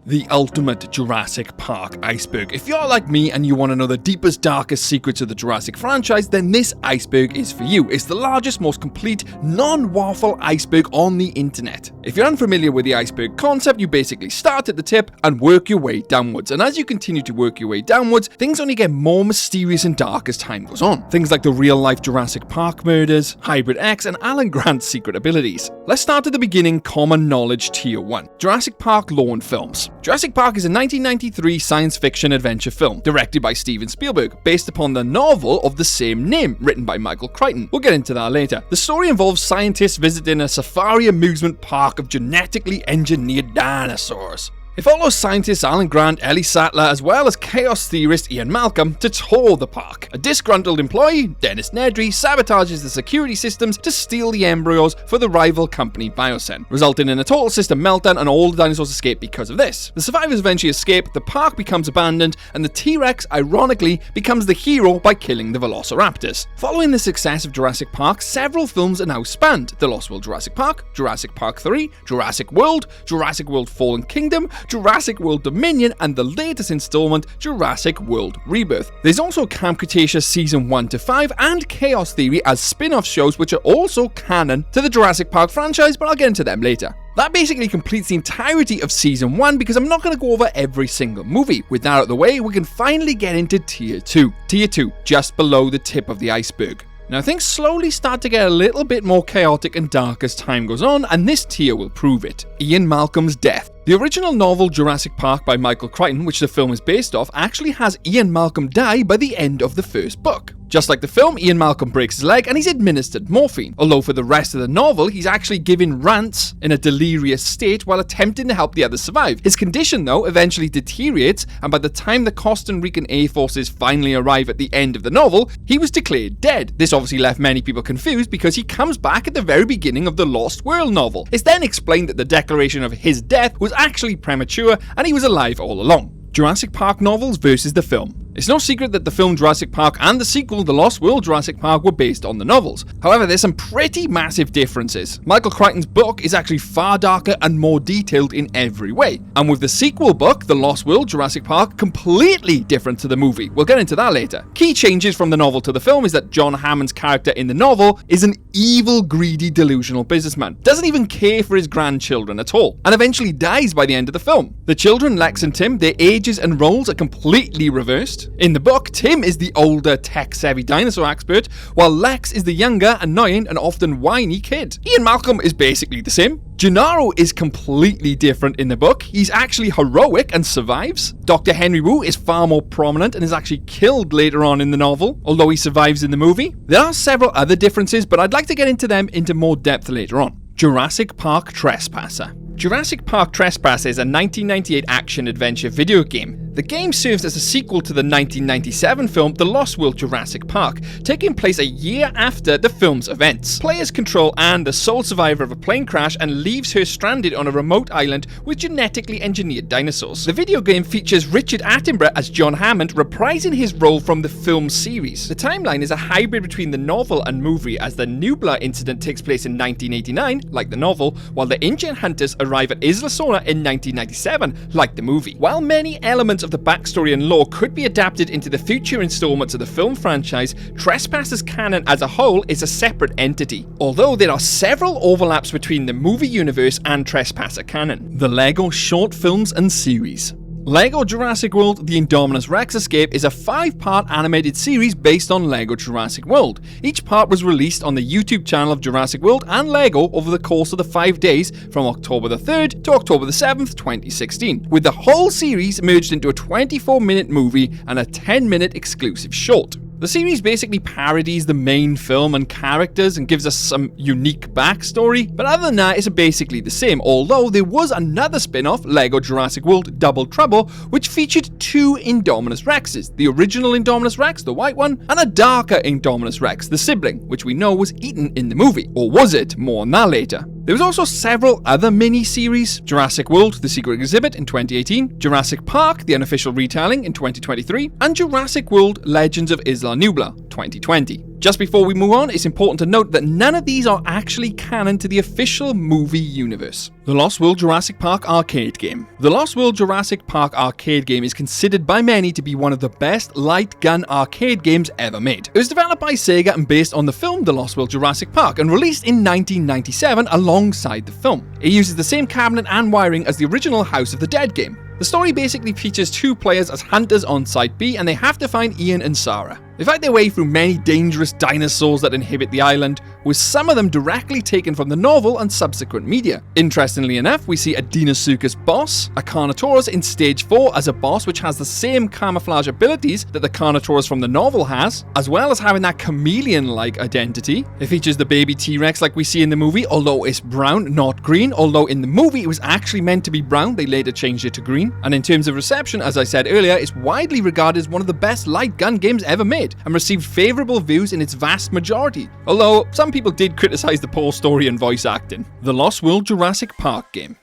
The ultimate Jurassic Park iceberg. If you're like me and you want to know the deepest, darkest secrets of the Jurassic franchise, then this iceberg is for you. It's the largest, most complete, non-waffle iceberg on the internet. If you're unfamiliar with the iceberg concept, you basically start at the tip and work your way downwards. And as you continue to work your way downwards, things only get more mysterious and dark as time goes on. Things like the real-life Jurassic Park murders, Hybrid X, and Alan Grant's secret abilities. Let's start at the beginning, common knowledge tier 1. Jurassic Park lore and films. Jurassic Park is a 1993 science fiction adventure film directed by Steven Spielberg, based upon the novel of the same name, written by Michael Crichton. We'll get into that later. The story involves scientists visiting a safari amusement park of genetically engineered dinosaurs. It follows scientists Alan Grant, Ellie Sattler, as well as chaos theorist Ian Malcolm to tour the park. A disgruntled employee, Dennis Nedry, sabotages the security systems to steal the embryos for the rival company Biocen, resulting in a total system meltdown and all the dinosaurs escape because of this. The survivors eventually escape, the park becomes abandoned, and the T-Rex, ironically, becomes the hero by killing the velociraptors. Following the success of Jurassic Park, several films are now spanned: The Lost World Jurassic Park 3, Jurassic World Fallen Kingdom, Jurassic World Dominion, and the latest installment, Jurassic World Rebirth. There's also Camp Cretaceous Season 1 to 5 and Chaos Theory as spin-off shows which are also canon to the Jurassic Park franchise, but I'll get into them later. That basically completes the entirety of Season 1 because I'm not going to go over every single movie. With that out of the way, we can finally get into Tier 2. Tier 2, just below the tip of the iceberg. Now things slowly start to get a little bit more chaotic and dark as time goes on, and this tier will prove it. Ian Malcolm's death. The original novel Jurassic Park by Michael Crichton, which the film is based off, actually has Ian Malcolm die by the end of the first book. Just like the film, Ian Malcolm breaks his leg and he's administered morphine, although for the rest of the novel, he's actually giving rants in a delirious state while attempting to help the others survive. His condition, though, eventually deteriorates, and by the time the Costa Rican Air Forces finally arrive at the end of the novel, he was declared dead. This obviously left many people confused because he comes back at the very beginning of the Lost World novel. It's then explained that the declaration of his death was actually premature and he was alive all along. Jurassic Park novels versus the film. It's no secret that the film Jurassic Park and the sequel, The Lost World Jurassic Park, were based on the novels. However, there's some pretty massive differences. Michael Crichton's book is actually far darker and more detailed in every way. And with the sequel book, The Lost World Jurassic Park, completely different to the movie. We'll get into that later. Key changes from the novel to the film is that John Hammond's character in the novel is an evil, greedy, delusional businessman. Doesn't even care for his grandchildren at all, and eventually dies by the end of the film. The children, Lex and Tim, their ages and roles are completely reversed. In the book, Tim is the older, tech-savvy dinosaur expert, while Lex is the younger, annoying, and often whiny kid. Ian Malcolm is basically the same. Gennaro is completely different in the book. He's actually heroic and survives. Dr. Henry Wu is far more prominent and is actually killed later on in the novel, although he survives in the movie. There are several other differences, but I'd like to get into them into more depth later on. Jurassic Park Trespasser. Jurassic Park Trespasser is a 1998 action-adventure video game. The game serves as a sequel to the 1997 film The Lost World Jurassic Park, taking place a year after the film's events. Players control Anne, the sole survivor of a plane crash, and leaves her stranded on a remote island with genetically engineered dinosaurs. The video game features Richard Attenborough as John Hammond, reprising his role from the film series. The timeline is a hybrid between the novel and movie, as the Nublar incident takes place in 1989, like the novel, while the Ancient Hunters arrive at Isla Sorna in 1997, like the movie. While many elements of the backstory and lore could be adapted into the future installments of the film franchise, Trespasser's canon as a whole is a separate entity, although there are several overlaps between the movie universe and Trespasser canon. The LEGO short films and series. LEGO Jurassic World: The Indominus Rex Escape is a 5-part animated series based on LEGO Jurassic World. Each part was released on the YouTube channel of Jurassic World and LEGO over the course of the 5 days from October the 3rd to October the 7th, 2016, with the whole series merged into a 24-minute movie and a 10-minute exclusive short. The series basically parodies the main film and characters and gives us some unique backstory, but other than that, it's basically the same, although there was another spin-off, LEGO Jurassic World Double Trouble, which featured 2 Indominus Rexes, the original Indominus Rex, the white one, and a darker Indominus Rex, the sibling, which we know was eaten in the movie. Or was it? More on that later. There was also several other mini-series: Jurassic World: The Secret Exhibit in 2018, Jurassic Park: The Unofficial Retelling in 2023, and Jurassic World: Legends of Isla Nublar 2020. Just before we move on, it's important to note that none of these are actually canon to the official movie universe. The Lost World Jurassic Park arcade game. The Lost World Jurassic Park arcade game is considered by many to be one of the best light gun arcade games ever made. It was developed by Sega and based on the film The Lost World Jurassic Park and released in 1997 alongside the film. It uses the same cabinet and wiring as the original House of the Dead game. The story basically features two players as hunters on Site B, and they have to find Ian and Sarah. They fight their way through many dangerous dinosaurs that inhabit the island, with some of them directly taken from the novel and subsequent media. Interestingly enough, we see a Dinosaurus boss, a Carnotaurus in Stage 4 as a boss which has the same camouflage abilities that the Carnotaurus from the novel has, as well as having that chameleon-like identity. It features the baby T-Rex like we see in the movie, although it's brown, not green, although in the movie it was actually meant to be brown, they later changed it to green. And in terms of reception, as I said earlier, it's widely regarded as one of the best light gun games ever made, and received favourable views in its vast majority, although some people did criticise the poor story and voice acting. The Lost World Jurassic Park game.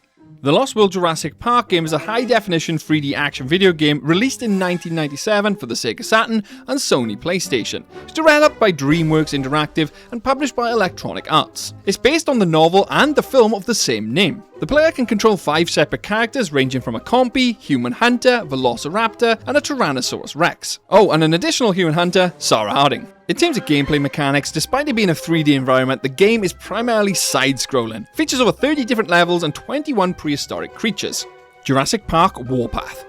The Lost World Jurassic Park game is a high-definition 3D action video game released in 1997 for the Sega Saturn and Sony PlayStation. It's developed by DreamWorks Interactive and published by Electronic Arts. It's based on the novel and the film of the same name. The player can control 5 separate characters ranging from a compy, human hunter, velociraptor, and a Tyrannosaurus Rex. Oh, and an additional human hunter, Sarah Harding. In terms of gameplay mechanics, despite it being a 3D environment, the game is primarily side-scrolling. Features over 30 different levels and 21 prehistoric creatures. Jurassic Park Warpath.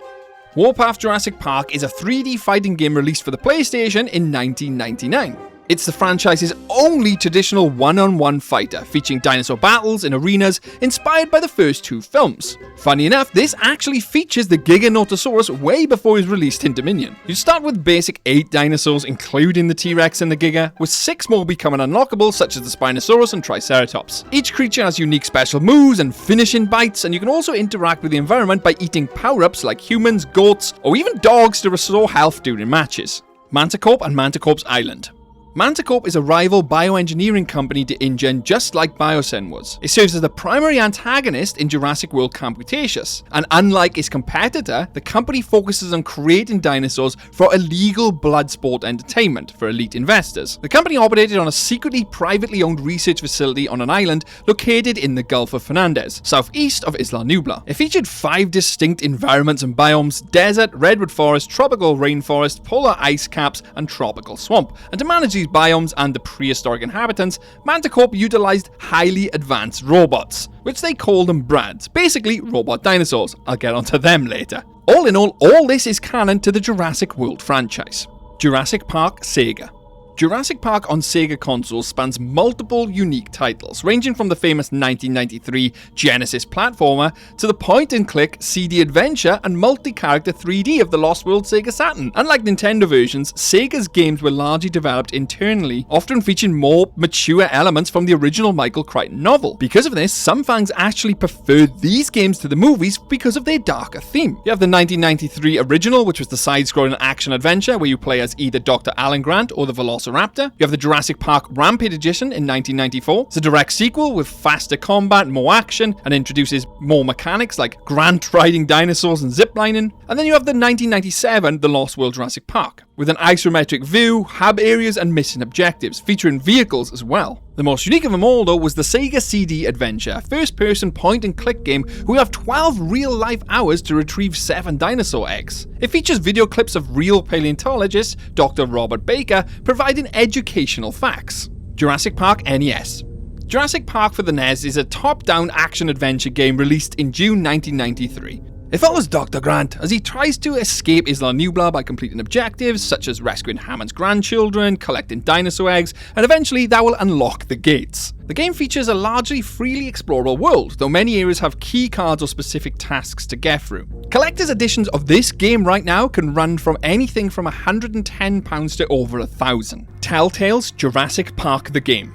Warpath Jurassic Park is a 3D fighting game released for the PlayStation in 1999. It's the franchise's only traditional one-on-one fighter, featuring dinosaur battles in arenas inspired by the first 2 films. Funny enough, this actually features the giganotosaurus way before it was released in Dominion. You start with basic 8 dinosaurs, including the T-Rex and the Giga, with 6 more becoming unlockable, such as the Spinosaurus and Triceratops. Each creature has unique special moves and finishing bites, and you can also interact with the environment by eating power-ups like humans, goats, or even dogs to restore health during matches. Manticorp and Manticorp's Island. Manticorp is a rival bioengineering company to InGen, just like Biosyn was. It serves as the primary antagonist in Jurassic World Camp Cretaceous, and unlike its competitor, the company focuses on creating dinosaurs for illegal blood sport entertainment for elite investors. The company operated on a secretly privately owned research facility on an island located in the Gulf of Fernandez, southeast of Isla Nubla. It featured 5 distinct environments and biomes: desert, redwood forest, tropical rainforest, polar ice caps, and tropical swamp. And to manage these biomes and the prehistoric inhabitants, Manticorp utilized highly advanced robots, which they called them Brads, basically robot dinosaurs. I'll get onto them later. All in all this is canon to the Jurassic World franchise. Jurassic Park Sega. Jurassic Park on Sega consoles spans multiple unique titles, ranging from the famous 1993 Genesis platformer to the point-and-click CD adventure and multi-character 3D of the Lost World Sega Saturn. Unlike Nintendo versions, Sega's games were largely developed internally, often featuring more mature elements from the original Michael Crichton novel. Because of this, some fans actually preferred these games to the movies because of their darker theme. You have the 1993 original, which was the side-scrolling action-adventure where you play as either Dr. Alan Grant or the Velociraptor. You have the Jurassic Park Rampage Edition in 1994. It's a direct sequel with faster combat, more action, and introduces more mechanics like Grant riding dinosaurs and ziplining. And then you have the 1997 The Lost World Jurassic Park, with an isometric view, hub areas, and mission objectives, featuring vehicles as well. The most unique of them all, though, was the Sega CD Adventure, first-person point-and-click game where you have 12 real-life hours to retrieve 7 dinosaur eggs. It features video clips of real paleontologist Dr. Robert Baker providing educational facts. Jurassic Park NES. Jurassic Park for the NES is a top-down action-adventure game released in June 1993. It follows Dr. Grant as he tries to escape Isla Nubla by completing objectives such as rescuing Hammond's grandchildren, collecting dinosaur eggs, and eventually that will unlock the gates. The game features a largely freely explorable world, though many areas have key cards or specific tasks to get through. Collector's editions of this game right now can run from anything from £110 to over £1,000. Telltale's Jurassic Park the Game.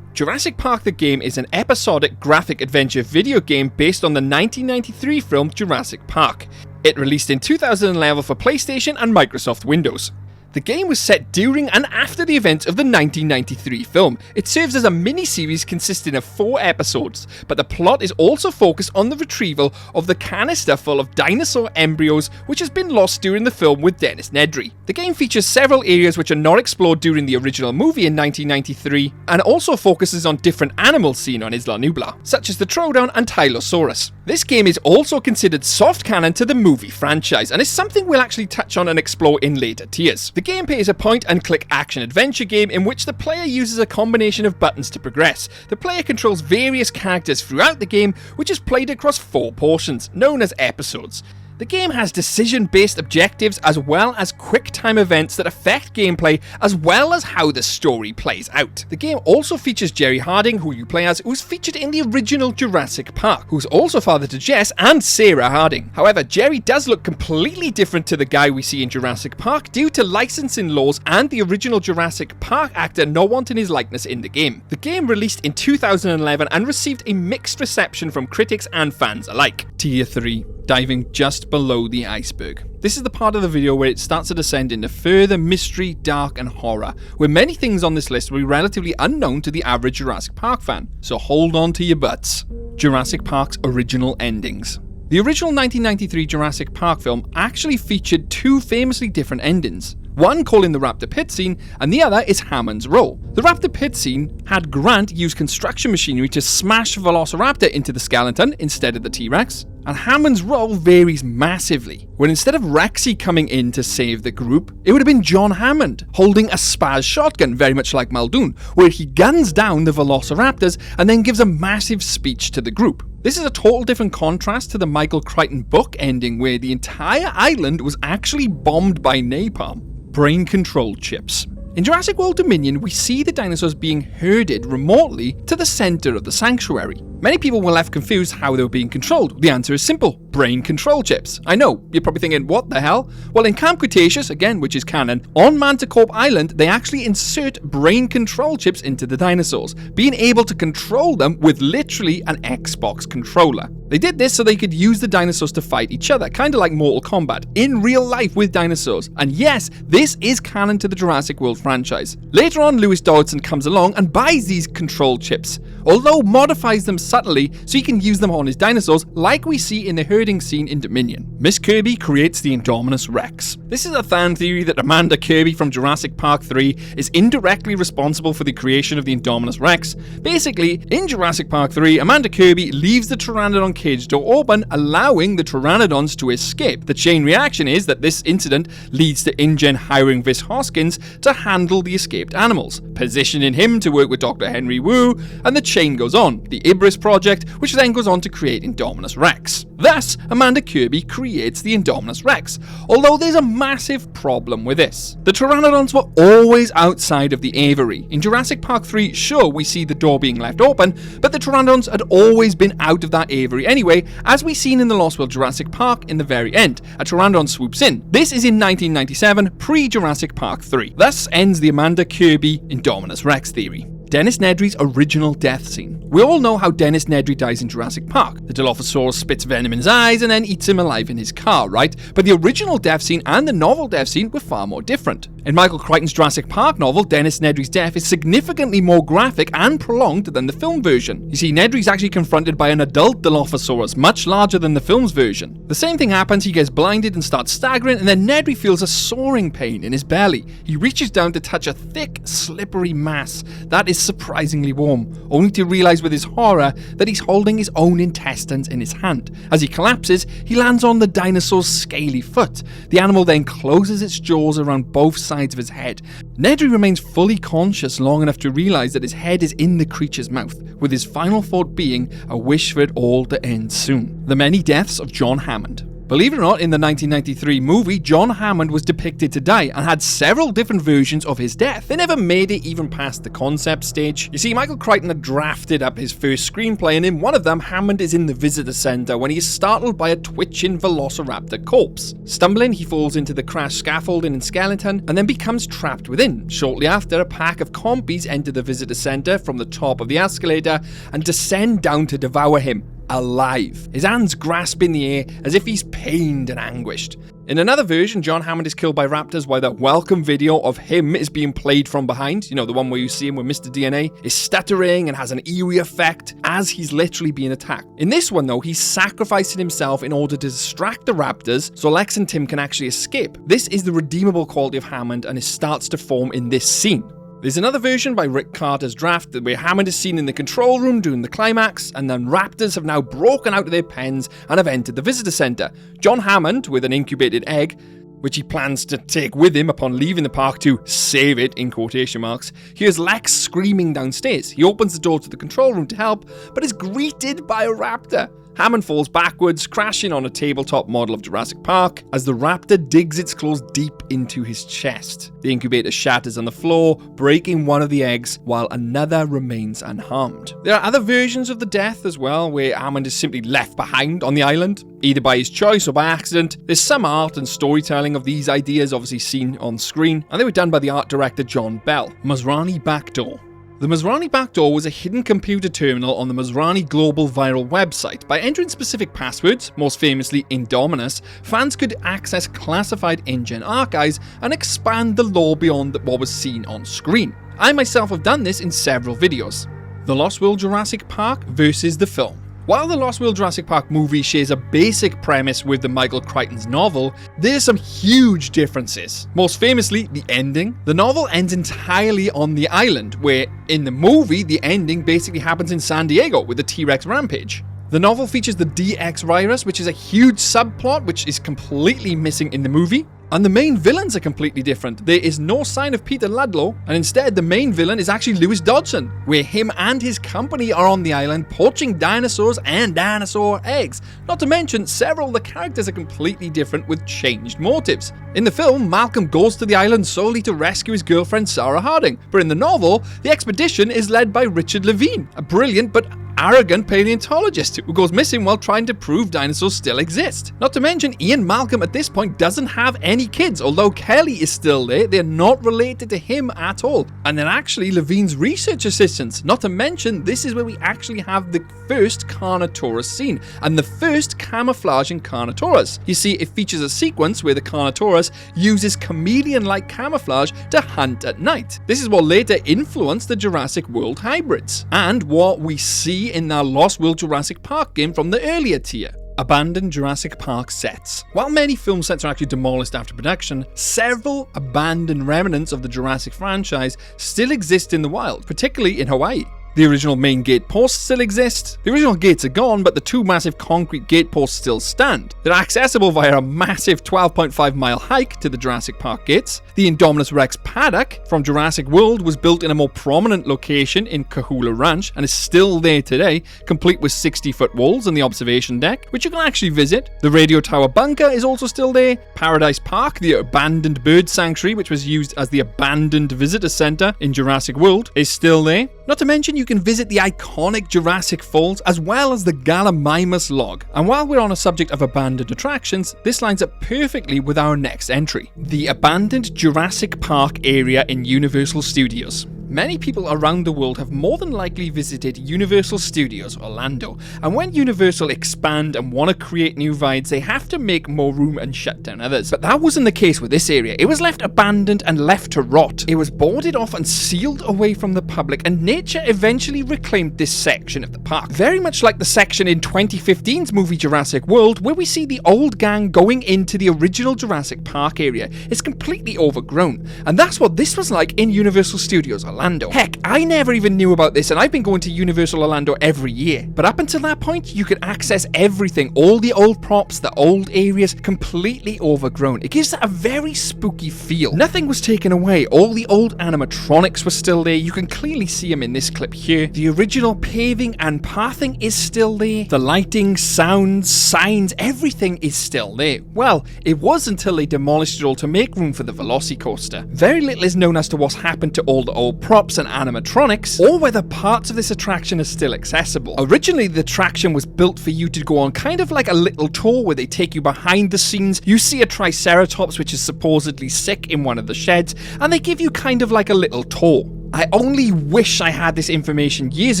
Jurassic Park the Game is an episodic graphic adventure video game based on the 1993 film Jurassic Park. It released in 2011 for PlayStation and Microsoft Windows. The game was set during and after the events of the 1993 film. It serves as a mini-series consisting of 4 episodes, but the plot is also focused on the retrieval of the canister full of dinosaur embryos which has been lost during the film with Dennis Nedry. The game features several areas which are not explored during the original movie in 1993, and also focuses on different animals seen on Isla Nublar, such as the Troodon and Tylosaurus. This game is also considered soft canon to the movie franchise, and is something we'll actually touch on and explore in later tiers. The gameplay is a point-and-click action-adventure game in which the player uses a combination of buttons to progress. The player controls various characters throughout the game, which is played across 4 portions, known as episodes. The game has decision-based objectives as well as quick-time events that affect gameplay as well as how the story plays out. The game also features Jerry Harding, who you play as, who was featured in the original Jurassic Park, who's also father to Jess and Sarah Harding. However, Jerry does look completely different to the guy we see in Jurassic Park due to licensing laws and the original Jurassic Park actor not wanting his likeness in the game. The game released in 2011 and received a mixed reception from critics and fans alike. Tier 3. Diving just below the iceberg. This is the part of the video where it starts to descend into further mystery, dark and horror, where many things on this list will be relatively unknown to the average Jurassic Park fan, so hold on to your butts. Jurassic Park's original endings. The original 1993 Jurassic Park film actually featured 2 famously different endings. One calling the raptor pit scene, and the other is Hammond's role. The raptor pit scene had Grant use construction machinery to smash velociraptor into the skeleton instead of the T-Rex, and Hammond's role varies massively, when instead of Rexy coming in to save the group, it would have been John Hammond, holding a spaz shotgun very much like Muldoon, where he guns down the velociraptors and then gives a massive speech to the group. This is a total different contrast to the Michael Crichton book ending where the entire island was actually bombed by napalm. Brain control chips. In Jurassic World Dominion, we see the dinosaurs being herded remotely to the center of the sanctuary. Many people were left confused how they were being controlled. The answer is simple: brain control chips. I know, you're probably thinking, what the hell? Well, in Camp Cretaceous, again, which is canon, on Manticore Island, they actually insert brain control chips into the dinosaurs, being able to control them with literally an Xbox controller. They did this so they could use the dinosaurs to fight each other, kind of like Mortal Kombat, in real life with dinosaurs. And yes, this is canon to the Jurassic World franchise. Later on, Lewis Dodgson comes along and buys these control chips, although modifies them subtly so he can use them on his dinosaurs like we see in the herding scene in Dominion. Miss Kirby creates the Indominus Rex. This is a fan theory that Amanda Kirby from Jurassic Park 3 is indirectly responsible for the creation of the Indominus Rex. Basically, in Jurassic Park 3, Amanda Kirby leaves the Pteranodon cage door open, allowing the Pteranodons to escape. The chain reaction is that this incident leads to InGen hiring Vis Hoskins to handle the escaped animals, positioning him to work with Dr. Henry Wu, and the chain goes on. The Ibris project, which then goes on to create Indominus Rex. Thus, Amanda Kirby creates the Indominus Rex, although there's a massive problem with this. The Pteranodons were always outside of the aviary. In Jurassic Park 3, sure, we see the door being left open, but the Pteranodons had always been out of that aviary anyway, as we seen in the Lost World Jurassic Park in the very end. A Pteranodon swoops in. This is in 1997, pre-Jurassic Park 3. Thus ends the Amanda Kirby Indominus Rex theory. Dennis Nedry's original death scene. We all know how Dennis Nedry dies in Jurassic Park. The Dilophosaurus spits venom in his eyes and then eats him alive in his car, right? But the original death scene and the novel death scene were far more different. In Michael Crichton's Jurassic Park novel, Dennis Nedry's death is significantly more graphic and prolonged than the film version. You see, Nedry's actually confronted by an adult Dilophosaurus, much larger than the film's version. The same thing happens, he gets blinded and starts staggering, and then Nedry feels a soaring pain in his belly. He reaches down to touch a thick, slippery mass that is surprisingly warm, only to realize with his horror that he's holding his own intestines in his hand. As he collapses, he lands on the dinosaur's scaly foot. The animal then closes its jaws around both sides of his head. Nedry remains fully conscious long enough to realize that his head is in the creature's mouth, with his final thought being a wish for it all to end soon. The many deaths of John Hammond. Believe it or not, in the 1993 movie, John Hammond was depicted to die and had several different versions of his death. They never made it even past the concept stage. You see, Michael Crichton had drafted up his first screenplay, and in one of them, Hammond is in the visitor center when he is startled by a twitching velociraptor corpse. Stumbling, he falls into the crashed scaffolding and skeleton, and then becomes trapped within. Shortly after, a pack of compies enter the visitor center from the top of the escalator and descend down to devour him. alive, his hands grasping the air as if he's pained and anguished. In another version, John Hammond is killed by raptors while that welcome video of him is being played from behind, you know, the one where you see him with Mr. DNA, is stuttering and has an eerie effect as he's literally being attacked. In this one though, he's sacrificing himself in order to distract the raptors so Lex and Tim can actually escape. This is the redeemable quality of Hammond, and it starts to form in this scene. There's another version by Rick Carter's draft where Hammond is seen in the control room during the climax, and then raptors have now broken out of their pens and have entered the visitor center. John Hammond, with an incubated egg, which he plans to take with him upon leaving the park to save it, in quotation marks, hears Lex screaming downstairs. He opens the door to the control room to help, but is greeted by a raptor. Hammond falls backwards, crashing on a tabletop model of Jurassic Park as the raptor digs its claws deep into his chest. The incubator shatters on the floor, breaking one of the eggs, while another remains unharmed. There are other versions of the death as well, where Hammond is simply left behind on the island, either by his choice or by accident. There's some art and storytelling of these ideas obviously seen on screen, and they were done by the art director John Bell. Masrani Backdoor. The Masrani Backdoor was a hidden computer terminal on the Masrani Global Viral website. By entering specific passwords, most famously indominus, fans could access classified InGen archives and expand the lore beyond what was seen on screen. I myself have done this in several videos. The Lost World Jurassic Park versus the film. While the Lost World Jurassic Park movie shares a basic premise with the Michael Crichton's novel, there's some huge differences. Most famously, the ending. The novel ends entirely on the island, where in the movie, the ending basically happens in San Diego with the T-Rex rampage. The novel features the DX virus, which is a huge subplot which is completely missing in the movie. And the main villains are completely different. There is no sign of Peter Ludlow, and instead the main villain is actually Lewis Dodson, where him and his company are on the island poaching dinosaurs and dinosaur eggs. Not to mention, several of the characters are completely different with changed motives. In the film, Malcolm goes to the island solely to rescue his girlfriend Sarah Harding, but in the novel, the expedition is led by Richard Levine, a brilliant but arrogant paleontologist who goes missing while trying to prove dinosaurs still exist. Not to mention, Ian Malcolm at this point doesn't have any kids. Although Kelly is still there, they're not related to him at all. And they're actually Levine's research assistants. Not to mention, this is where we actually have the first Carnotaurus scene, and the first camouflage in Carnotaurus. You see, it features a sequence where the Carnotaurus uses chameleon-like camouflage to hunt at night. This is what later influenced the Jurassic World hybrids, and what we see in the Lost World Jurassic Park game from the earlier tier. Abandoned Jurassic Park sets. While many film sets are actually demolished after production, several abandoned remnants of the Jurassic franchise still exist in the wild, particularly in Hawaii. The original main gate posts still exist. The original gates are gone, but the two massive concrete gate posts still stand. They're accessible via a massive 12.5 mile hike to the Jurassic Park gates. The Indominus Rex Paddock from Jurassic World was built in a more prominent location in Kahula Ranch and is still there today, complete with 60-foot walls and the observation deck, which you can actually visit. The Radio Tower Bunker is also still there. Paradise Park, the abandoned bird sanctuary, which was used as the abandoned visitor center in Jurassic World, is still there. Not to mention, you can visit the iconic Jurassic Falls as well as the Gallimimus Log. And while we're on a subject of abandoned attractions, this lines up perfectly with our next entry. The abandoned Jurassic Park area in Universal Studios. Many people around the world have more than likely visited Universal Studios Orlando, and when Universal expand and want to create new rides, they have to make more room and shut down others. But that wasn't the case with this area. It was left abandoned and left to rot. It was boarded off and sealed away from the public, and nature eventually reclaimed this section of the park. Very much like the section in 2015's movie Jurassic World, where we see the old gang going into the original Jurassic Park area. It's completely overgrown, and that's what this was like in Universal Studios Orlando. Heck, I never even knew about this, and I've been going to Universal Orlando every year. But up until that point, you could access everything, all the old props, the old areas, completely overgrown. It gives it a very spooky feel. Nothing was taken away. All the old animatronics were still there. You can clearly see them in this clip here. The original paving and pathing is still there. The lighting, sounds, signs, everything is still there. Well, it was until they demolished it all to make room for the velocicoaster. Very little is known as to what's happened to all the old props and animatronics, or whether parts of this attraction are still accessible. Originally, the attraction was built for you to go on kind of like a little tour where they take you behind the scenes. You see a Triceratops which is supposedly sick in one of the sheds, and they give you kind of like a little tour. I only wish I had this information years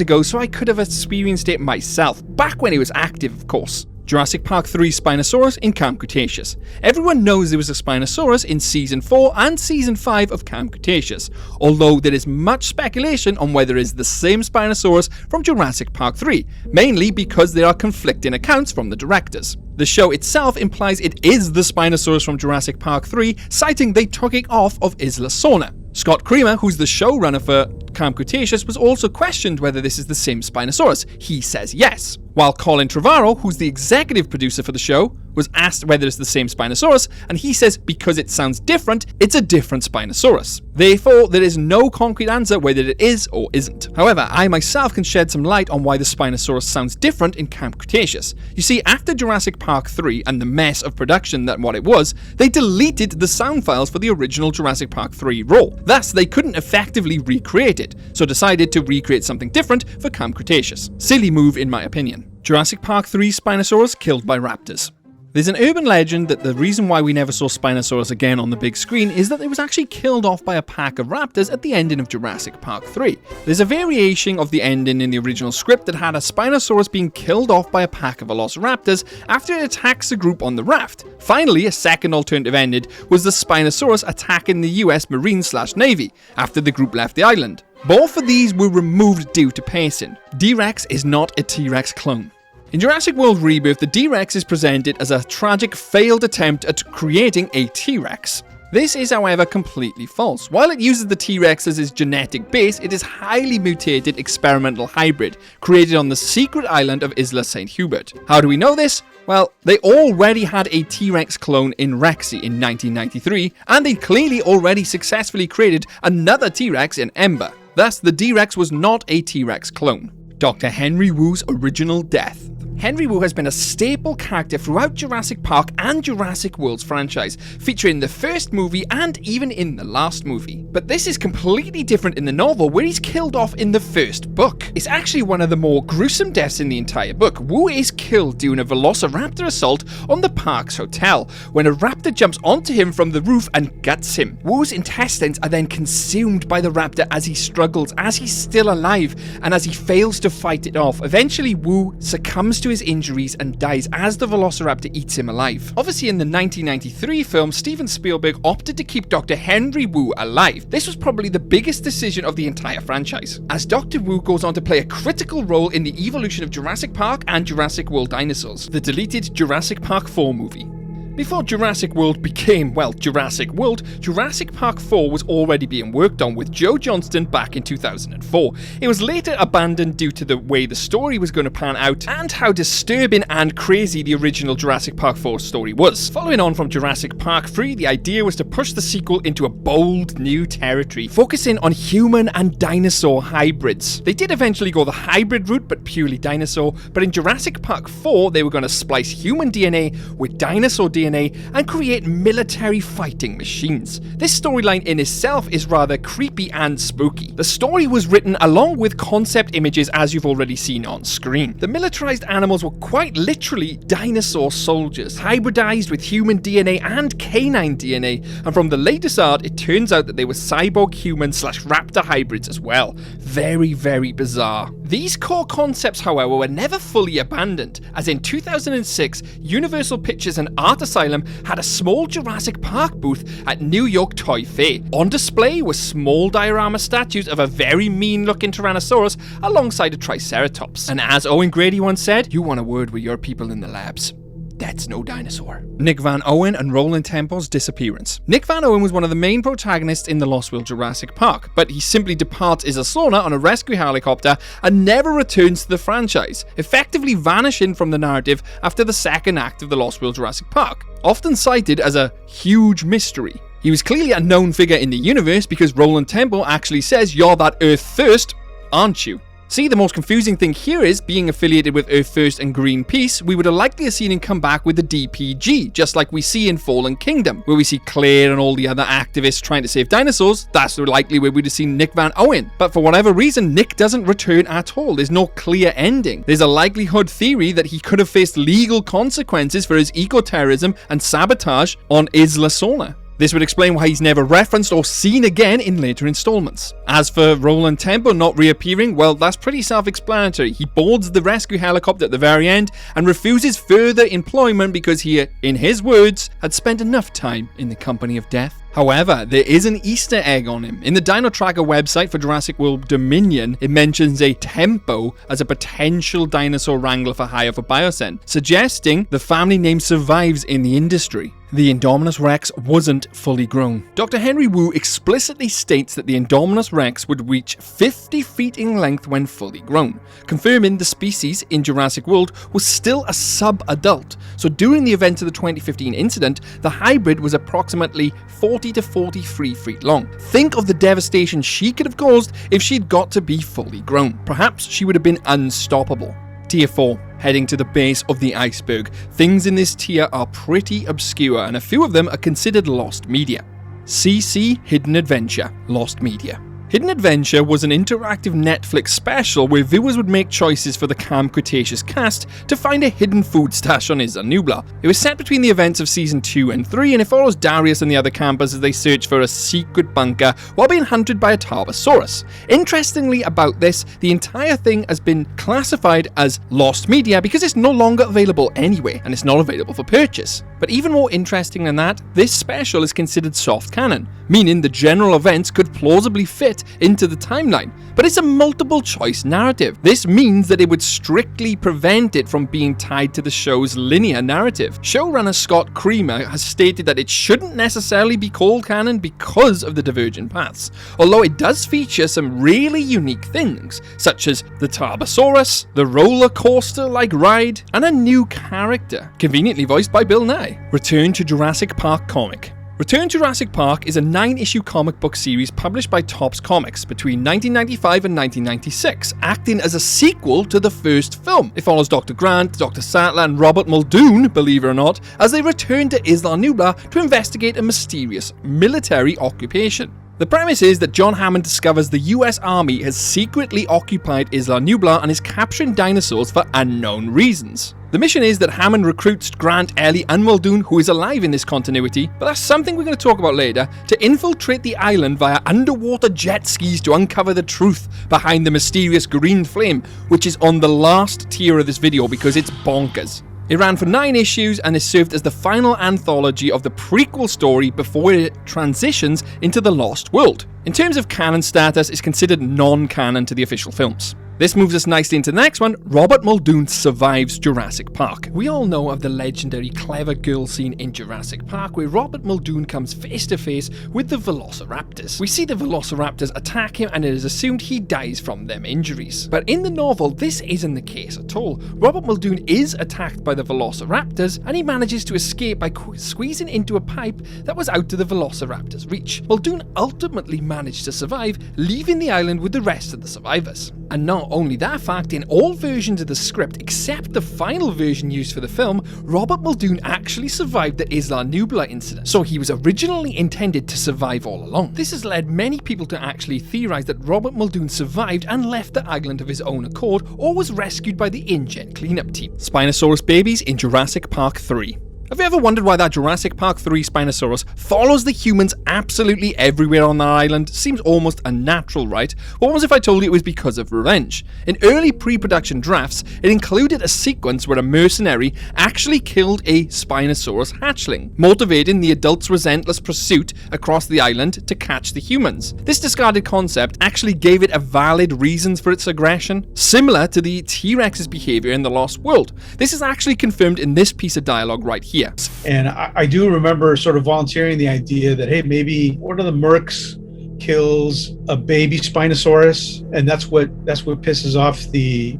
ago so I could have experienced it myself, back when it was active, of course. Jurassic Park 3 Spinosaurus in Camp Cretaceous. Everyone knows there was a Spinosaurus in Season 4 and Season 5 of Camp Cretaceous, although there is much speculation on whether it is the same Spinosaurus from Jurassic Park 3, mainly because there are conflicting accounts from the directors. The show itself implies it is the Spinosaurus from Jurassic Park 3, citing they took it off of Isla Sorna. Scott Creamer, who's the showrunner for Camp Cretaceous, was also questioned whether this is the same Spinosaurus. He says yes. While Colin Trevorrow, who's the executive producer for the show, was asked whether it's the same Spinosaurus, and he says because it sounds different, it's a different Spinosaurus. Therefore, there is no concrete answer whether it is or isn't. However, I myself can shed some light on why the Spinosaurus sounds different in Camp Cretaceous. You see, after Jurassic Park 3 and the mess of production that what it was, they deleted the sound files for the original Jurassic Park 3 raw. Thus, they couldn't effectively recreate it, so decided to recreate something different for Camp Cretaceous. Silly move in my opinion. Jurassic Park 3 Spinosaurus killed by raptors. There's an urban legend that the reason why we never saw Spinosaurus again on the big screen is that it was actually killed off by a pack of raptors at the ending of Jurassic Park 3. There's a variation of the ending in the original script that had a Spinosaurus being killed off by a pack of velociraptors after it attacks the group on the raft. Finally, a second alternative ending was the Spinosaurus attacking the US Marine/Navy after the group left the island. Both of these were removed due to pacing. D-Rex is not a T-Rex clone. In Jurassic World Rebirth, the D-Rex is presented as a tragic failed attempt at creating a T-Rex. This is, however, completely false. While it uses the T-Rex as its genetic base, it is a highly mutated experimental hybrid created on the secret island of Isla St. Hubert. How do we know this? Well, they already had a T-Rex clone in Rexy in 1993, and they clearly already successfully created another T-Rex in Ember. Thus, the D-Rex was not a T-Rex clone. Dr. Henry Wu's original death. Henry Wu has been a staple character throughout Jurassic Park and Jurassic World's franchise, featuring in the first movie and even in the last movie. But this is completely different in the novel, where he's killed off in the first book. It's actually one of the more gruesome deaths in the entire book. Wu is killed during a velociraptor assault on the park's hotel, when a raptor jumps onto him from the roof and guts him. Wu's intestines are then consumed by the raptor as he struggles, as he's still alive, and as he fails to fight it off. Eventually, Wu succumbs to his injuries and dies as the velociraptor eats him alive. Obviously, in the 1993 film, Steven Spielberg opted to keep Dr. Henry Wu alive. This was probably the biggest decision of the entire franchise, as Dr. Wu goes on to play a critical role in the evolution of Jurassic Park and Jurassic World Dinosaurs, the deleted Jurassic Park 4 movie. Before Jurassic World became, well, Jurassic World, Jurassic Park 4 was already being worked on with Joe Johnston back in 2004. It was later abandoned due to the way the story was going to pan out and how disturbing and crazy the original Jurassic Park 4 story was. Following on from Jurassic Park 3, the idea was to push the sequel into a bold new territory, focusing on human and dinosaur hybrids. They did eventually go the hybrid route, but purely dinosaur, but in Jurassic Park 4, they were going to splice human DNA with dinosaur DNA and create military fighting machines. This storyline in itself is rather creepy and spooky. The story was written along with concept images as you've already seen on screen. The militarized animals were quite literally dinosaur soldiers, hybridized with human DNA and canine DNA, and from the latest art it turns out that they were cyborg human / raptor hybrids as well. Very, very bizarre. These core concepts, however, were never fully abandoned, as in 2006, Universal Pictures and Art Asylum had a small Jurassic Park booth at New York Toy Fair. On display were small diorama statues of a very mean-looking Tyrannosaurus alongside a Triceratops. And as Owen Grady once said, "You want a word with your people in the labs. That's no dinosaur." Nick Van Owen and Roland Temple's disappearance. Nick Van Owen was one of the main protagonists in the Lost World Jurassic Park, but he simply departs Isla Sorna on a rescue helicopter and never returns to the franchise, effectively vanishing from the narrative after the second act of the Lost World Jurassic Park, often cited as a huge mystery. He was clearly a known figure in the universe because Roland Temple actually says, "You're that Earth First, aren't you?" See, the most confusing thing here is, being affiliated with Earth First and Greenpeace, we would have likely seen him come back with the DPG, just like we see in Fallen Kingdom, where we see Claire and all the other activists trying to save dinosaurs. That's likely where we'd have seen Nick Van Owen. But for whatever reason, Nick doesn't return at all. There's no clear ending. There's a likelihood theory that he could have faced legal consequences for his eco-terrorism and sabotage on Isla Sorna. This would explain why he's never referenced or seen again in later installments. As for Roland Temple not reappearing, well, that's pretty self-explanatory. He boards the rescue helicopter at the very end and refuses further employment because he, in his words, had spent enough time in the company of death. However, there is an Easter egg on him. In the Dino Tracker website for Jurassic World Dominion, it mentions a tempo as a potential dinosaur wrangler for hire for Biocen, suggesting the family name survives in the industry. The Indominus Rex wasn't fully grown. Dr. Henry Wu explicitly states that the Indominus Rex would reach 50 feet in length when fully grown, confirming the species in Jurassic World was still a sub-adult. So during the event of the 2015 incident, the hybrid was approximately 40 to 43 feet long. Think of the devastation she could have caused if she'd got to be fully grown. Perhaps she would have been unstoppable. Tier 4. Heading to the base of the iceberg. Things in this tier are pretty obscure and a few of them are considered lost media. CC Hidden Adventure, Lost Media. Hidden Adventure was an interactive Netflix special where viewers would make choices for the Camp Cretaceous cast to find a hidden food stash on Isla Nublar. It was set between the events of Season 2 and 3 and it follows Darius and the other campers as they search for a secret bunker while being hunted by a Tarbosaurus. Interestingly about this, the entire thing has been classified as lost media because it's no longer available anyway and it's not available for purchase. But even more interesting than that, this special is considered soft canon, meaning the general events could plausibly fit into the timeline, but it's a multiple choice narrative. This means that it would strictly prevent it from being tied to the show's linear narrative. Showrunner Scott Creamer has stated that it shouldn't necessarily be called canon because of the divergent paths, although it does feature some really unique things, such as the Tarbosaurus, the roller coaster-like ride, and a new character, conveniently voiced by Bill Nye. Return to Jurassic Park comic. Return to Jurassic Park is a 9-issue comic book series published by Topps Comics between 1995 and 1996, acting as a sequel to the first film. It follows Dr. Grant, Dr. Sattler, and Robert Muldoon, believe it or not, as they return to Isla Nublar to investigate a mysterious military occupation. The premise is that John Hammond discovers the US Army has secretly occupied Isla Nublar and is capturing dinosaurs for unknown reasons. The mission is that Hammond recruits Grant, Ellie, and Muldoon, who is alive in this continuity, but that's something we're going to talk about later, to infiltrate the island via underwater jet skis to uncover the truth behind the mysterious green flame, which is on the last tier of this video because it's bonkers. It ran for 9 issues and is served as the final anthology of the prequel story before it transitions into the Lost World. In terms of canon status, it's considered non-canon to the official films. This moves us nicely into the next one. Robert Muldoon survives Jurassic Park. We all know of the legendary clever girl scene in Jurassic Park where Robert Muldoon comes face to face with the velociraptors. We see the velociraptors attack him and it is assumed he dies from them injuries. But in the novel, this isn't the case at all. Robert Muldoon is attacked by the velociraptors and he manages to escape by squeezing into a pipe that was out of the velociraptor's reach. Muldoon ultimately managed to survive, leaving the island with the rest of the survivors. And not only that fact, in all versions of the script except the final version used for the film, Robert Muldoon actually survived the Isla Nublar incident, so he was originally intended to survive all along. This has led many people to actually theorize that Robert Muldoon survived and left the island of his own accord or was rescued by the InGen cleanup team. Spinosaurus babies in Jurassic Park 3. Have you ever wondered why that Jurassic Park 3 Spinosaurus follows the humans absolutely everywhere on that island? Seems almost unnatural, right? What was if I told you it was because of revenge? In early pre-production drafts, it included a sequence where a mercenary actually killed a Spinosaurus hatchling, motivating the adult's relentless pursuit across the island to catch the humans. This discarded concept actually gave it a valid reasons for its aggression, similar to the T-Rex's behavior in The Lost World. This is actually confirmed in this piece of dialogue right here. And I do remember sort of volunteering the idea that, hey, maybe one of the mercs kills a baby Spinosaurus, and that's what pisses off the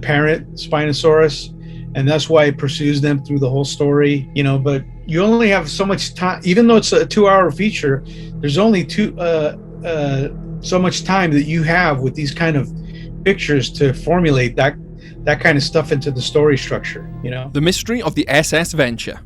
parent Spinosaurus, and that's why it pursues them through the whole story, you know. But you only have so much time, even though it's a 2-hour feature. There's only so much time that you have with these kind of pictures to formulate that kind of stuff into the story structure, you know? The mystery of the SS Venture.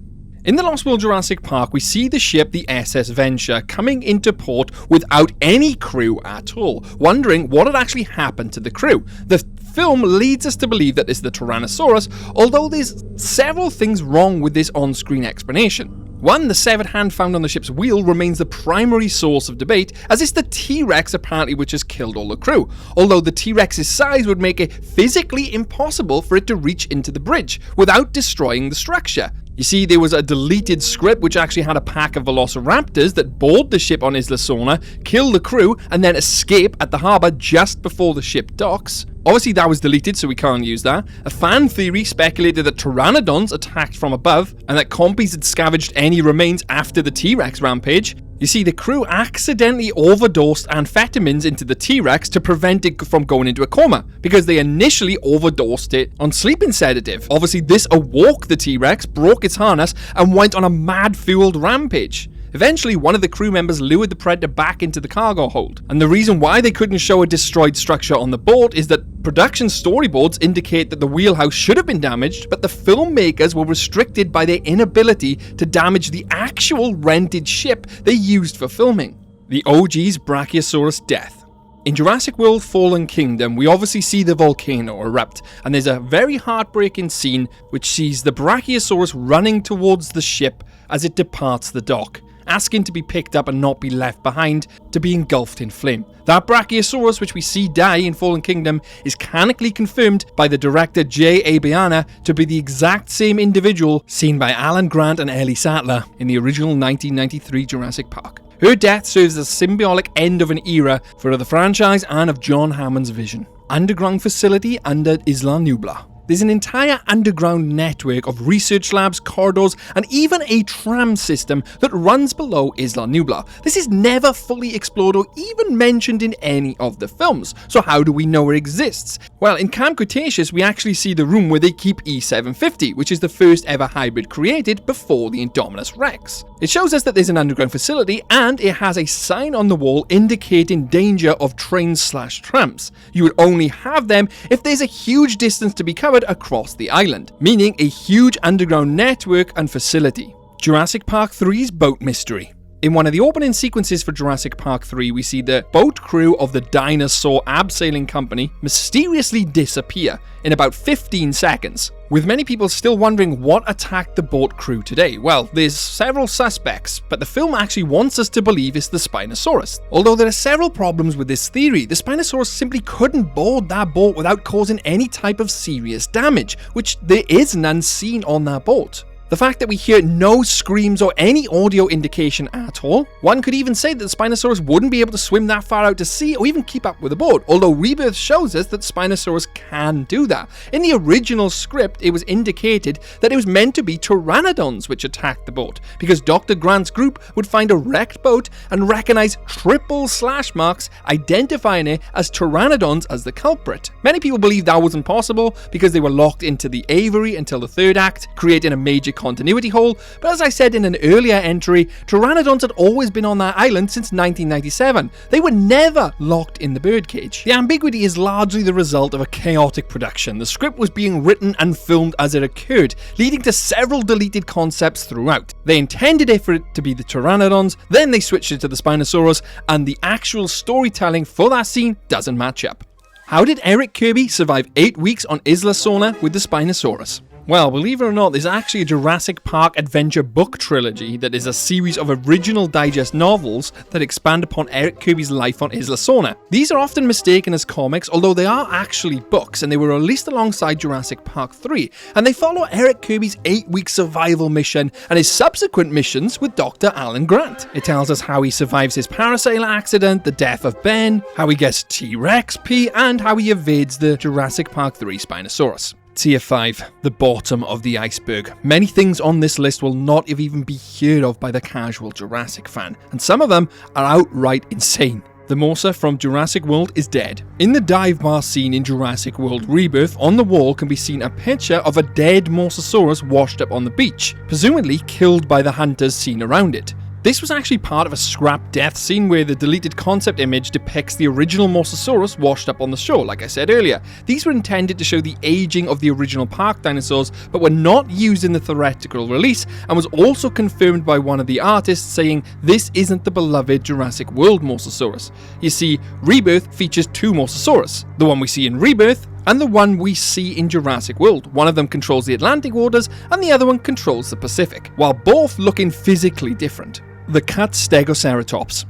In The Lost World Jurassic Park, we see the ship, the SS Venture, coming into port without any crew at all, wondering what had actually happened to the crew. The film leads us to believe that it's the Tyrannosaurus, although there's several things wrong with this on-screen explanation. One, the severed hand found on the ship's wheel remains the primary source of debate, as it's the T-Rex apparently which has killed all the crew, although the T-Rex's size would make it physically impossible for it to reach into the bridge without destroying the structure. You see, there was a deleted script which actually had a pack of velociraptors that board the ship on Isla Sorna, kill the crew, and then escape at the harbour just before the ship docks. Obviously that was deleted, so we can't use that. A fan theory speculated that pteranodons attacked from above, and that compies had scavenged any remains after the T-Rex rampage. You see, the crew accidentally overdosed amphetamines into the T-Rex to prevent it from going into a coma, because they initially overdosed it on sleeping sedative. Obviously, this awoke the T-Rex, broke its harness, and went on a mad-fueled rampage. Eventually, one of the crew members lured the predator back into the cargo hold, and the reason why they couldn't show a destroyed structure on the boat is that production storyboards indicate that the wheelhouse should have been damaged, but the filmmakers were restricted by their inability to damage the actual rented ship they used for filming. The OG's Brachiosaurus death. In Jurassic World Fallen Kingdom, we obviously see the volcano erupt, and there's a very heartbreaking scene which sees the Brachiosaurus running towards the ship as it departs the dock, asking to be picked up and not be left behind to be engulfed in flame. That Brachiosaurus which we see die in Fallen Kingdom is canonically confirmed by the director J.A. Bayana to be the exact same individual seen by Alan Grant and Ellie Sattler in the original 1993 Jurassic Park. Her death serves as a symbolic end of an era for the franchise and of John Hammond's vision. Underground facility under Isla Nublar. There's an entire underground network of research labs, corridors, and even a tram system that runs below Isla Nublar. This is never fully explored or even mentioned in any of the films, so how do we know it exists? Well, in Camp Cretaceous, we actually see the room where they keep E750, which is the first ever hybrid created before the Indominus Rex. It shows us that there's an underground facility, and it has a sign on the wall indicating danger of trains/trams. You would only have them if there's a huge distance to be covered across the island, meaning a huge underground network and facility. Jurassic Park 3's boat mystery. In one of the opening sequences for Jurassic Park 3, we see the boat crew of the Dinosaur abseiling company mysteriously disappear in about 15 seconds, with many people still wondering what attacked the boat crew today. Well, there's several suspects, but the film actually wants us to believe it's the Spinosaurus. Although there are several problems with this theory, the Spinosaurus simply couldn't board that boat without causing any type of serious damage, which there is none seen on that boat. The fact that we hear no screams or any audio indication at all, one could even say that the Spinosaurus wouldn't be able to swim that far out to sea or even keep up with the boat, although Rebirth shows us that Spinosaurus can do that. In the original script, it was indicated that it was meant to be pteranodons which attacked the boat, because Dr. Grant's group would find a wrecked boat and recognize triple slash marks identifying it as pteranodons as the culprit. Many people believe that was impossible because they were locked into the aviary until the third act, creating a major continuity hole, but as I said in an earlier entry, pteranodons had always been on that island since 1997. They were never locked in the birdcage. The ambiguity is largely the result of a chaotic production. The script was being written and filmed as it occurred, leading to several deleted concepts throughout. They intended it for it to be the pteranodons, then they switched it to the Spinosaurus, and the actual storytelling for that scene doesn't match up. How did Eric Kirby survive 8 weeks on Isla Sorna with the Spinosaurus? Well, believe it or not, there's actually a Jurassic Park adventure book trilogy that is a series of original digest novels that expand upon Eric Kirby's life on Isla Sorna. These are often mistaken as comics, although they are actually books, and they were released alongside Jurassic Park 3, and they follow Eric Kirby's 8-week survival mission and his subsequent missions with Dr. Alan Grant. It tells us how he survives his parasailer accident, the death of Ben, how he gets T-Rex P, and how he evades the Jurassic Park 3 Spinosaurus. Tier 5, the bottom of the iceberg. Many things on this list will not even be heard of by the casual Jurassic fan, and some of them are outright insane. The Mosa from Jurassic World is dead. In the dive bar scene in Jurassic World Rebirth, on the wall can be seen a picture of a dead Mosasaurus washed up on the beach, presumably killed by the hunters seen around it. This was actually part of a scrap death scene where the deleted concept image depicts the original Mosasaurus washed up on the shore, like I said earlier. These were intended to show the aging of the original park dinosaurs, but were not used in the theatrical release, and was also confirmed by one of the artists saying this isn't the beloved Jurassic World Mosasaurus. You see, Rebirth features two Mosasaurus, the one we see in Rebirth and the one we see in Jurassic World. One of them controls the Atlantic waters and the other one controls the Pacific, while both looking physically different. The cat Stegoceratops.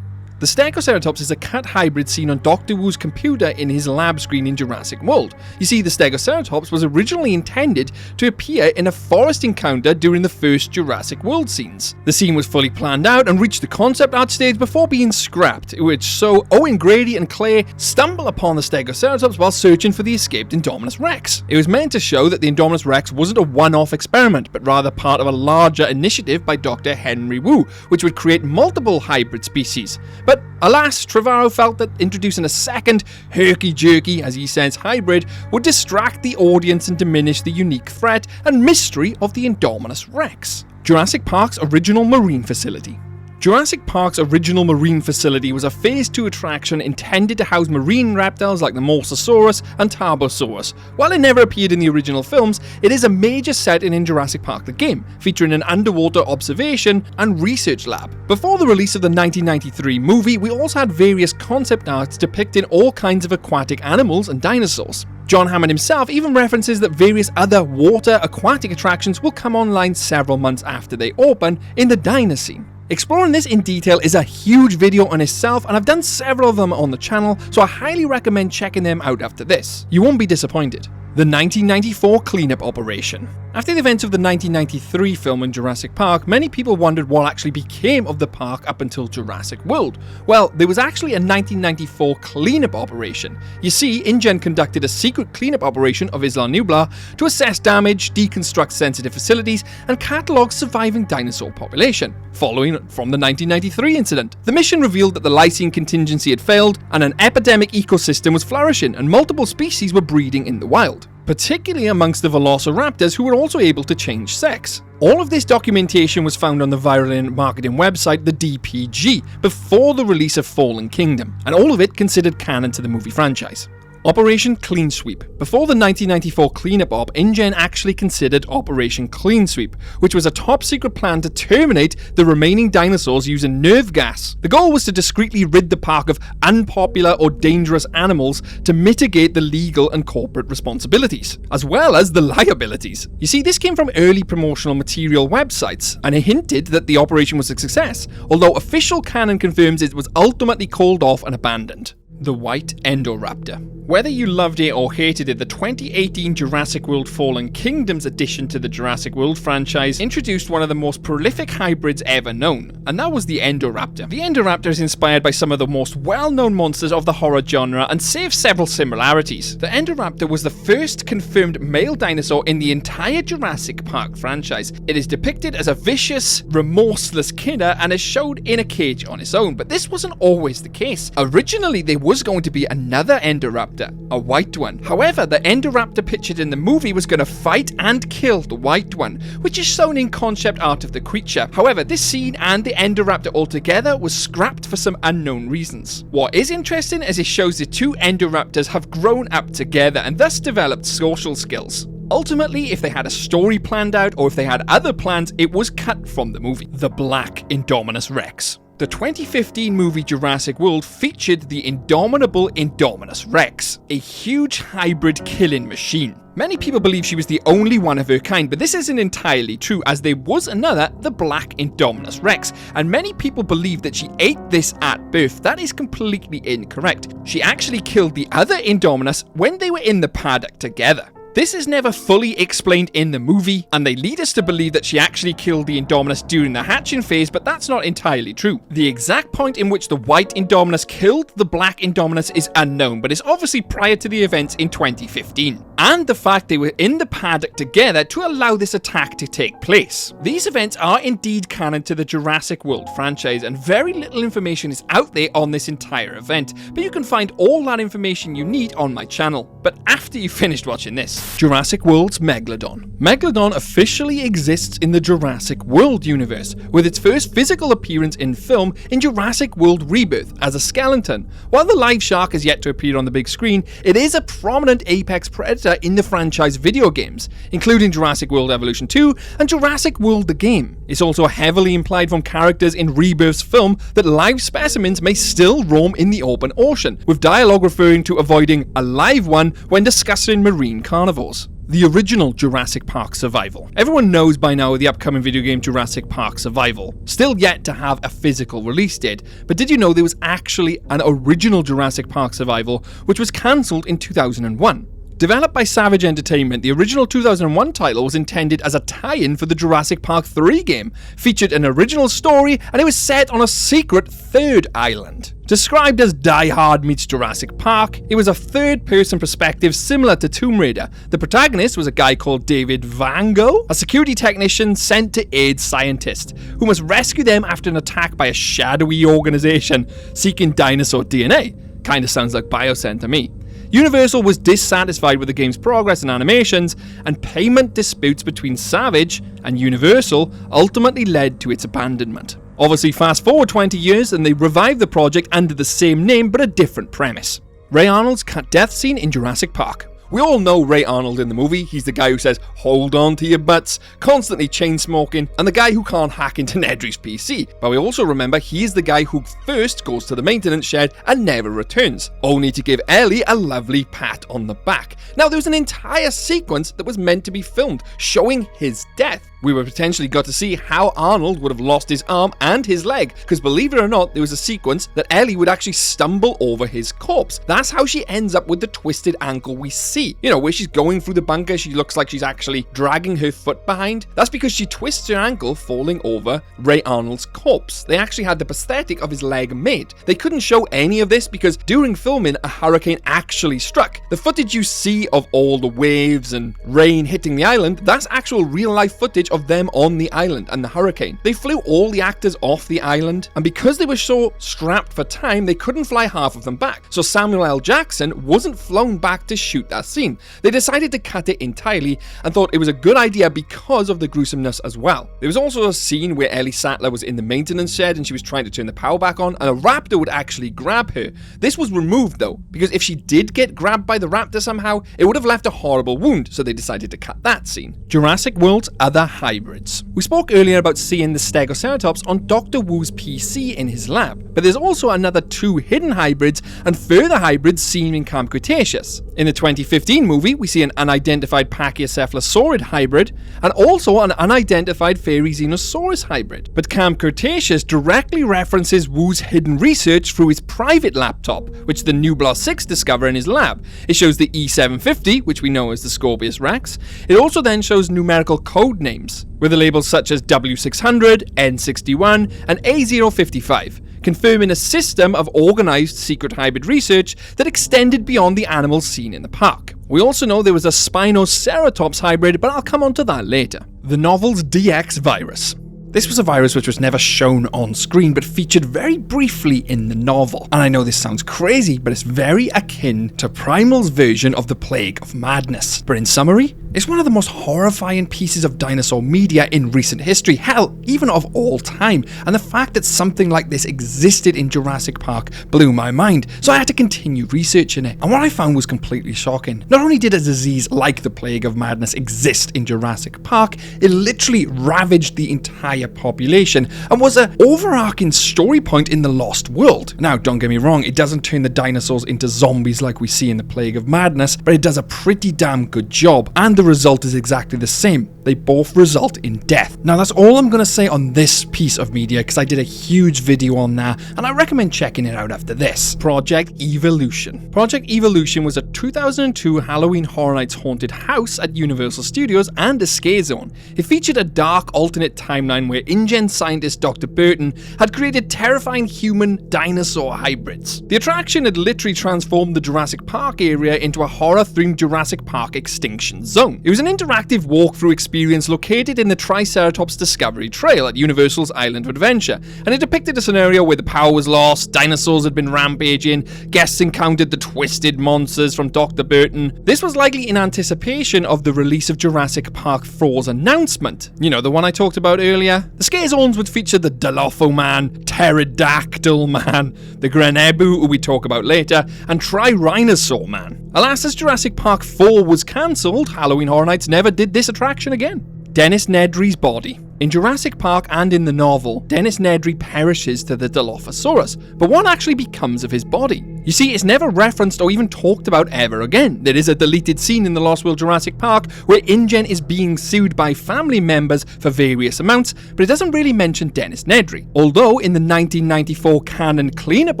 The Stegoceratops is a cat hybrid seen on Dr. Wu's computer in his lab screen in Jurassic World. You see, the Stegoceratops was originally intended to appear in a forest encounter during the first Jurassic World scenes. The scene was fully planned out and reached the concept art stage before being scrapped, so Owen Grady and Clay stumble upon the Stegoceratops while searching for the escaped Indominus Rex. It was meant to show that the Indominus Rex wasn't a one-off experiment, but rather part of a larger initiative by Dr. Henry Wu, which would create multiple hybrid species. But alas, Trevorrow felt that introducing a second herky-jerky, as he says, hybrid would distract the audience and diminish the unique threat and mystery of the Indominus Rex. Jurassic Park's original marine facility. Jurassic Park's original marine facility was a Phase 2 attraction intended to house marine reptiles like the Mosasaurus and Tarbosaurus. While it never appeared in the original films, it is a major setting in Jurassic Park the game, featuring an underwater observation and research lab. Before the release of the 1993 movie, we also had various concept arts depicting all kinds of aquatic animals and dinosaurs. John Hammond himself even references that various other water aquatic attractions will come online several months after they open in the dino scene. Exploring this in detail is a huge video on itself, and I've done several of them on the channel, so I highly recommend checking them out after this. You won't be disappointed. The 1994 cleanup operation. After the events of the 1993 film in Jurassic Park, many people wondered what actually became of the park up until Jurassic World. Well, there was actually a 1994 cleanup operation. You see, InGen conducted a secret cleanup operation of Isla Nublar to assess damage, deconstruct sensitive facilities, and catalogue surviving dinosaur population, following from the 1993 incident. The mission revealed that the Lycian contingency had failed, and an epidemic ecosystem was flourishing, and multiple species were breeding in the wild, particularly amongst the velociraptors, who were also able to change sex. All of this documentation was found on the viral marketing website, the DPG, before the release of Fallen Kingdom, and all of it considered canon to the movie franchise. Operation Clean Sweep. Before the 1994 cleanup op, InGen actually considered Operation Clean Sweep, which was a top secret plan to terminate the remaining dinosaurs using nerve gas. The goal was to discreetly rid the park of unpopular or dangerous animals to mitigate the legal and corporate responsibilities, as well as the liabilities. You see, this came from early promotional material websites, and it hinted that the operation was a success, although official canon confirms it was ultimately called off and abandoned. The white indoraptor. Whether you loved it or hated it, the 2018 Jurassic World Fallen Kingdoms addition to the Jurassic World franchise introduced one of the most prolific hybrids ever known, and that was the Indoraptor. The Indoraptor is inspired by some of the most well-known monsters of the horror genre and shares several similarities. The Indoraptor was the first confirmed male dinosaur in the entire Jurassic Park franchise. It is depicted as a vicious, remorseless killer and is showed in a cage on its own, but this wasn't always the case. Originally, there was going to be another Indoraptor, a white one. However, the Indoraptor pictured in the movie was going to fight and kill the white one, which is shown in concept art of the creature. However, this scene and the Indoraptor altogether was scrapped for some unknown reasons. What is interesting is it shows the two Indoraptors have grown up together and thus developed social skills. Ultimately, if they had a story planned out or if they had other plans, it was cut from the movie. The Black Indominus Rex. The 2015 movie Jurassic World featured the indomitable Indominus Rex, a huge hybrid killing machine. Many people believe she was the only one of her kind, but this isn't entirely true, as there was another, the Black Indominus Rex, and many people believe that she ate this at birth. That is completely incorrect. She actually killed the other Indominus when they were in the paddock together. This is never fully explained in the movie, and they lead us to believe that she actually killed the Indominus during the hatching phase, but that's not entirely true. The exact point in which the white Indominus killed the black Indominus is unknown, but it's obviously prior to the events in 2015, and the fact they were in the paddock together to allow this attack to take place. These events are indeed canon to the Jurassic World franchise, and very little information is out there on this entire event, but you can find all that information you need on my channel. But after you've finished watching this, Jurassic World's Megalodon. Megalodon officially exists in the Jurassic World universe, with its first physical appearance in film in Jurassic World Rebirth as a skeleton. While the live shark is yet to appear on the big screen, it is a prominent apex predator in the franchise video games, including Jurassic World Evolution 2 and Jurassic World the game. It's also heavily implied from characters in Rebirth's film that live specimens may still roam in the open ocean, with dialogue referring to avoiding a live one when discussing marine carnivores. The original Jurassic Park Survival. Everyone knows by now the upcoming video game Jurassic Park Survival, still yet to have a physical release date, but did you know there was actually an original Jurassic Park Survival which was cancelled in 2001? Developed by Savage Entertainment, the original 2001 title was intended as a tie-in for the Jurassic Park 3 game, featured an original story, and it was set on a secret third island. Described as Die Hard meets Jurassic Park, it was a third-person perspective similar to Tomb Raider. The protagonist was a guy called David Vango, a security technician sent to aid scientists, who must rescue them after an attack by a shadowy organization seeking dinosaur DNA. Kinda sounds like Biosyn to me. Universal was dissatisfied with the game's progress and animations, and payment disputes between Savage and Universal ultimately led to its abandonment. Obviously, fast forward 20 years and they revived the project under the same name but a different premise. Ray Arnold's cat death scene in Jurassic Park. We all know Ray Arnold in the movie. He's the guy who says, "Hold on to your butts," constantly chain smoking, and the guy who can't hack into Nedry's PC. But we also remember he's the guy who first goes to the maintenance shed and never returns, only to give Ellie a lovely pat on the back. Now, there was an entire sequence that was meant to be filmed showing his death. We would potentially got to see how Arnold would have lost his arm and his leg, because believe it or not, there was a sequence that Ellie would actually stumble over his corpse. That's how she ends up with the twisted ankle we see. You know, where she's going through the bunker, she looks like she's actually dragging her foot behind. That's because she twists her ankle falling over Ray Arnold's corpse. They actually had the prosthetic of his leg made. They couldn't show any of this because during filming, a hurricane actually struck. The footage you see of all the waves and rain hitting the island, that's actual real life footage of them on the island and the hurricane. They flew all the actors off the island, and because they were so strapped for time, they couldn't fly half of them back. So Samuel L. Jackson wasn't flown back to shoot that scene. They decided to cut it entirely and thought it was a good idea because of the gruesomeness as well. There was also a scene where Ellie Sattler was in the maintenance shed and she was trying to turn the power back on, and a raptor would actually grab her. This was removed though, because if she did get grabbed by the raptor somehow, it would have left a horrible wound, so they decided to cut that scene. Jurassic World's other hybrids. We spoke earlier about seeing the Stegoceratops on Dr. Wu's PC in his lab, but there's also another 2 hidden hybrids and further hybrids seen in Camp Cretaceous. In the 2015 movie, we see an unidentified Pachycephalosaurid hybrid and also an unidentified therizinosuaurs hybrid. But Camp Cretaceous directly references Wu's hidden research through his private laptop, which the Nublar 6 discover in his lab. It shows the E750, which we know as the Scorpius Rex. It also then shows numerical code names, with the labels such as W600, N61, and A055, confirming a system of organised secret hybrid research that extended beyond the animals seen in the park. We also know there was a Spinoceratops hybrid, but I'll come on to that later. The novel's DX virus. This was a virus which was never shown on screen, but featured very briefly in the novel. And I know this sounds crazy, but it's very akin to Primal's version of the Plague of Madness. But in summary, it's one of the most horrifying pieces of dinosaur media in recent history, hell, even of all time. And the fact that something like this existed in Jurassic Park blew my mind, so I had to continue researching it. And what I found was completely shocking. Not only did a disease like the Plague of Madness exist in Jurassic Park, it literally ravaged the entire population and was an overarching story point in the Lost World. Now, don't get me wrong, it doesn't turn the dinosaurs into zombies like we see in the Plague of Madness, but it does a pretty damn good job, and the result is exactly the same. They both result in death. Now, that's all I'm going to say on this piece of media, because I did a huge video on that, and I recommend checking it out after this. Project Evolution. Project Evolution was a 2002 Halloween Horror Nights haunted house at Universal Studios and a scare zone. It featured a dark alternate timeline where InGen scientist Dr. Burton had created terrifying human dinosaur hybrids. The attraction had literally transformed the Jurassic Park area into a horror-themed Jurassic Park extinction zone. It was an interactive walkthrough experience experience located in the Triceratops Discovery Trail at Universal's Island of Adventure, and it depicted a scenario where the power was lost, dinosaurs had been rampaging, guests encountered the twisted monsters from Dr. Burton. This was likely in anticipation of the release of Jurassic Park 4's announcement. You know, the one I talked about earlier? The scare zones would feature the Dilopho Man, Pterodactyl Man, the Grenebu, who we talk about later, and Therizinosuaurs Man. Alas, as Jurassic Park 4 was cancelled, Halloween Horror Nights never did this attraction again. Dennis Nedry's body. In Jurassic Park and in the novel, Dennis Nedry perishes to the Dilophosaurus, but what actually becomes of his body? You see, it's never referenced or even talked about ever again. There is a deleted scene in the Lost World Jurassic Park where InGen is being sued by family members for various amounts, but it doesn't really mention Dennis Nedry. Although in the 1994 canon cleanup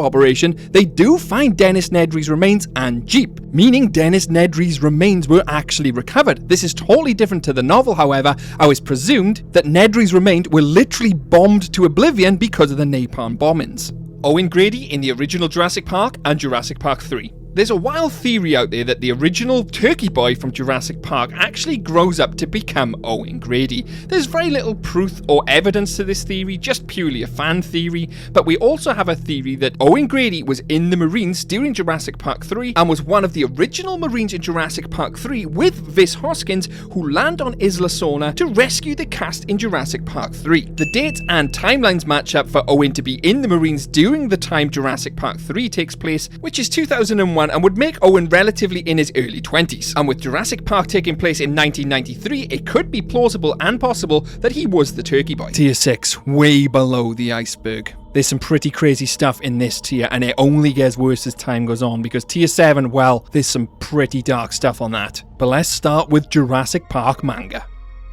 operation, they do find Dennis Nedry's remains and Jeep, meaning Dennis Nedry's remains were actually recovered. This is totally different to the novel, however. I was presumed that Nedry's remains were literally bombed to oblivion because of the napalm bombings. Owen Grady in the original Jurassic Park and Jurassic Park 3. There's a wild theory out there that the original turkey boy from Jurassic Park actually grows up to become Owen Grady. There's very little proof or evidence to this theory, just purely a fan theory, but we also have a theory that Owen Grady was in the Marines during Jurassic Park 3 and was one of the original Marines in Jurassic Park 3 with Vis Hoskins, who land on Isla Sorna to rescue the cast in Jurassic Park 3. The dates and timelines match up for Owen to be in the Marines during the time Jurassic Park 3 takes place, which is 2001, and would make Owen relatively in his early 20s. And with Jurassic Park taking place in 1993, it could be plausible and possible that he was the turkey boy. Tier 6, way below the iceberg. There's some pretty crazy stuff in this tier, and it only gets worse as time goes on, because tier 7, well, there's some pretty dark stuff on that. But let's start with Jurassic Park manga.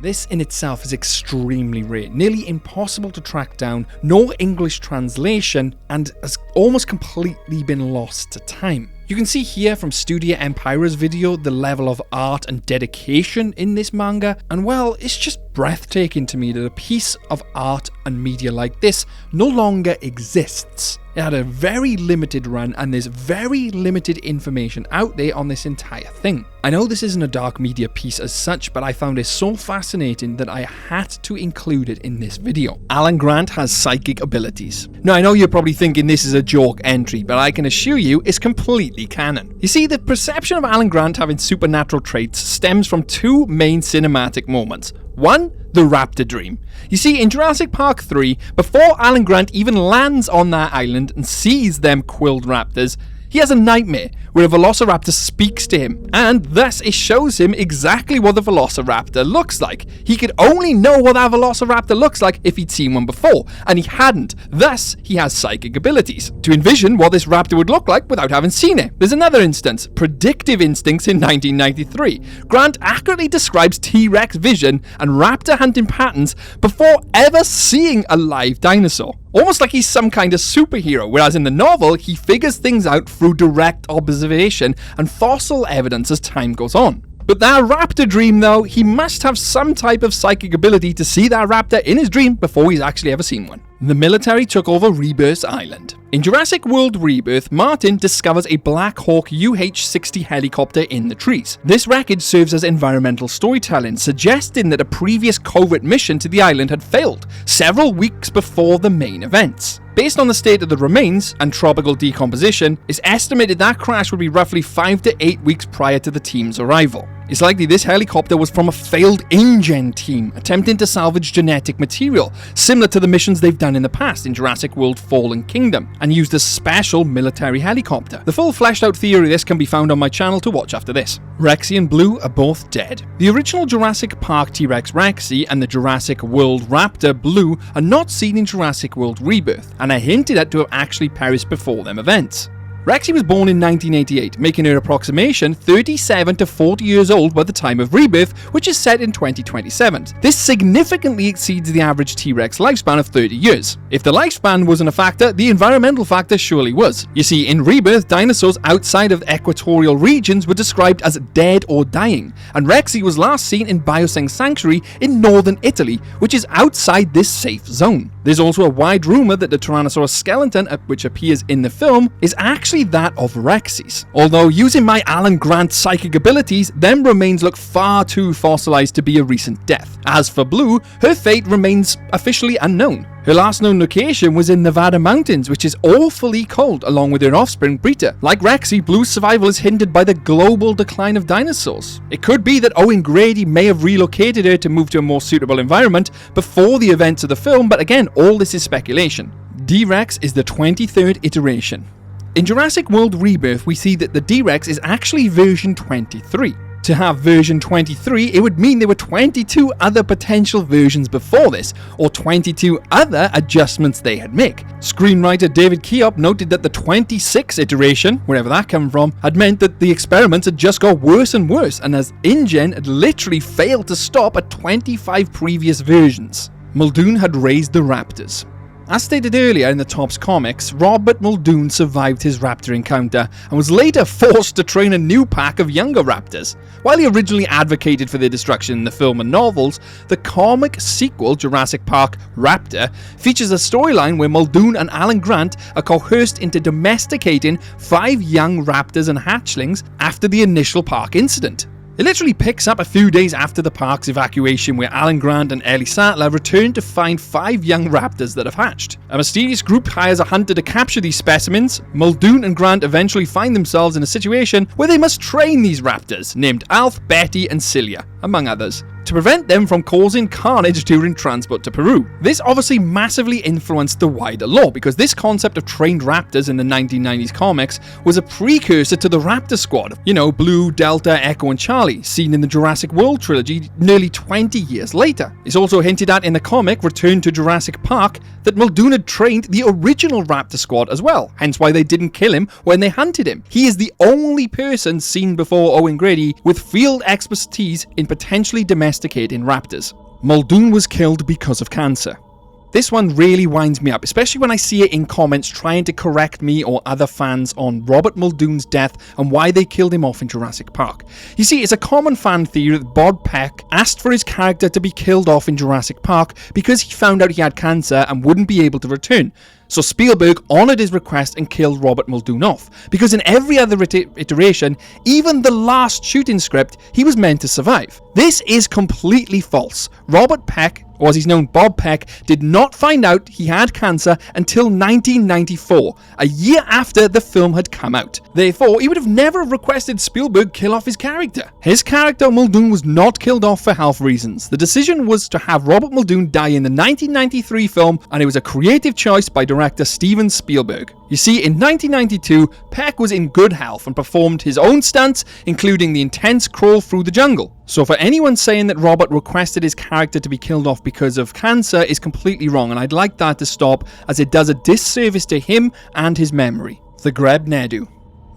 This in itself is extremely rare, nearly impossible to track down, no English translation, and has almost completely been lost to time. You can see here from Studio Empira's video the level of art and dedication in this manga, and well, it's just breathtaking to me that a piece of art and media like this no longer exists. It had a very limited run, and there's very limited information out there on this entire thing. I know this isn't a dark media piece as such, but I found it so fascinating that I had to include it in this video. Alan Grant has psychic abilities. Now, I know you're probably thinking this is a joke entry, but I can assure you it's completely canon. You see, the perception of Alan Grant having supernatural traits stems from two main cinematic moments. One, the raptor dream. You see, in Jurassic Park 3, before Alan Grant even lands on that island and sees them quilled raptors, he has a nightmare where a velociraptor speaks to him, and thus it shows him exactly what the velociraptor looks like. He could only know what that velociraptor looks like if he'd seen one before, and he hadn't. Thus, he has psychic abilities to envision what this raptor would look like without having seen it. There's another instance, Predictive Instincts in 1993. Grant accurately describes T-Rex vision and raptor hunting patterns before ever seeing a live dinosaur. Almost like he's some kind of superhero, whereas in the novel, he figures things out through direct observation and fossil evidence as time goes on. But that raptor dream though, he must have some type of psychic ability to see that raptor in his dream before he's actually ever seen one. The military took over Rebirth's island. In Jurassic World Rebirth, Martin discovers a Black Hawk UH-60 helicopter in the trees. This wreckage serves as environmental storytelling, suggesting that a previous covert mission to the island had failed, several weeks before the main events. Based on the state of the remains and tropical decomposition, it's estimated that crash would be roughly 5 to 8 weeks prior to the team's arrival. It's likely this helicopter was from a failed InGen team attempting to salvage genetic material, similar to the missions they've done in the past in Jurassic World Fallen Kingdom, and used a special military helicopter. The full fleshed out theory of this can be found on my channel to watch after this. Rexy and Blue are both dead. The original Jurassic Park T-Rex Rexy and the Jurassic World Raptor Blue are not seen in Jurassic World Rebirth, and are hinted at to have actually perished before them events. Rexy was born in 1988, making her approximation 37 to 40 years old by the time of Rebirth, which is set in 2027. This significantly exceeds the average T-Rex lifespan of 30 years. If the lifespan wasn't a factor, the environmental factor surely was. You see, in Rebirth, dinosaurs outside of equatorial regions were described as dead or dying, and Rexy was last seen in Bioseng Sanctuary in northern Italy, which is outside this safe zone. There's also a wide rumor that the Tyrannosaurus skeleton, which appears in the film, is actually actually that of rexys. Although using my Alan Grant psychic abilities, them remains look far too fossilized to be a recent death. As for Blue, her fate remains officially unknown. Her last known location was in Nevada mountains, which is awfully cold, along with her offspring Brita. Like Rexy, Blue's survival is hindered by the global decline of dinosaurs. It could be that Owen Grady may have relocated her to move to a more suitable environment before the events of the film, but again, all this is speculation. D-Rex is the 23rd iteration. In Jurassic World Rebirth, we see that the D-Rex is actually version 23. To have version 23, it would mean there were 22 other potential versions before this, or 22 other adjustments they had made. Screenwriter David Keop noted that the 26th iteration, wherever that came from, had meant that the experiments had just got worse and worse, and as InGen had literally failed to stop at 25 previous versions. Muldoon had raised the raptors. As stated earlier in the Topps comics, Robert Muldoon survived his raptor encounter and was later forced to train a new pack of younger raptors. While he originally advocated for their destruction in the film and novels, the comic sequel Jurassic Park Raptor features a storyline where Muldoon and Alan Grant are coerced into domesticating 5 young raptors and hatchlings after the initial park incident. It literally picks up a few days after the park's evacuation, where Alan Grant and Ellie Sattler return to find 5 young raptors that have hatched. A mysterious group hires a hunter to capture these specimens. Muldoon and Grant eventually find themselves in a situation where they must train these raptors, named Alf, Betty and Cilia, among others, to prevent them from causing carnage during transport to Peru. This obviously massively influenced the wider lore, because this concept of trained raptors in the 1990s comics was a precursor to the Raptor Squad. You know, Blue, Delta, Echo and Charlie, seen in the Jurassic World trilogy nearly 20 years later. It's also hinted at in the comic Return to Jurassic Park that Muldoon had trained the original Raptor Squad as well, hence why they didn't kill him when they hunted him. He is the only person seen before Owen Grady with field expertise in potentially domesticating raptors. Muldoon was killed because of cancer. This one really winds me up, especially when I see it in comments trying to correct me or other fans on Robert Muldoon's death and why they killed him off in Jurassic Park. You see, it's a common fan theory that Bob Peck asked for his character to be killed off in Jurassic Park because he found out he had cancer and wouldn't be able to return. So Spielberg honoured his request and killed Robert Muldoon off, because in every other iteration, even the last shooting script, he was meant to survive. This is completely false. Robert Peck, or as he's known, Bob Peck, did not find out he had cancer until 1994, a year after the film had come out. Therefore, he would have never requested Spielberg kill off his character. His character Muldoon was not killed off for health reasons. The decision was to have Robert Muldoon die in the 1993 film, and it was a creative choice by director Steven Spielberg. You see, in 1992, Peck was in good health and performed his own stunts, including the intense crawl through the jungle. So for anyone saying that Robert requested his character to be killed off because of cancer is completely wrong, and I'd like that to stop, as it does a disservice to him and his memory. The Grebnedu.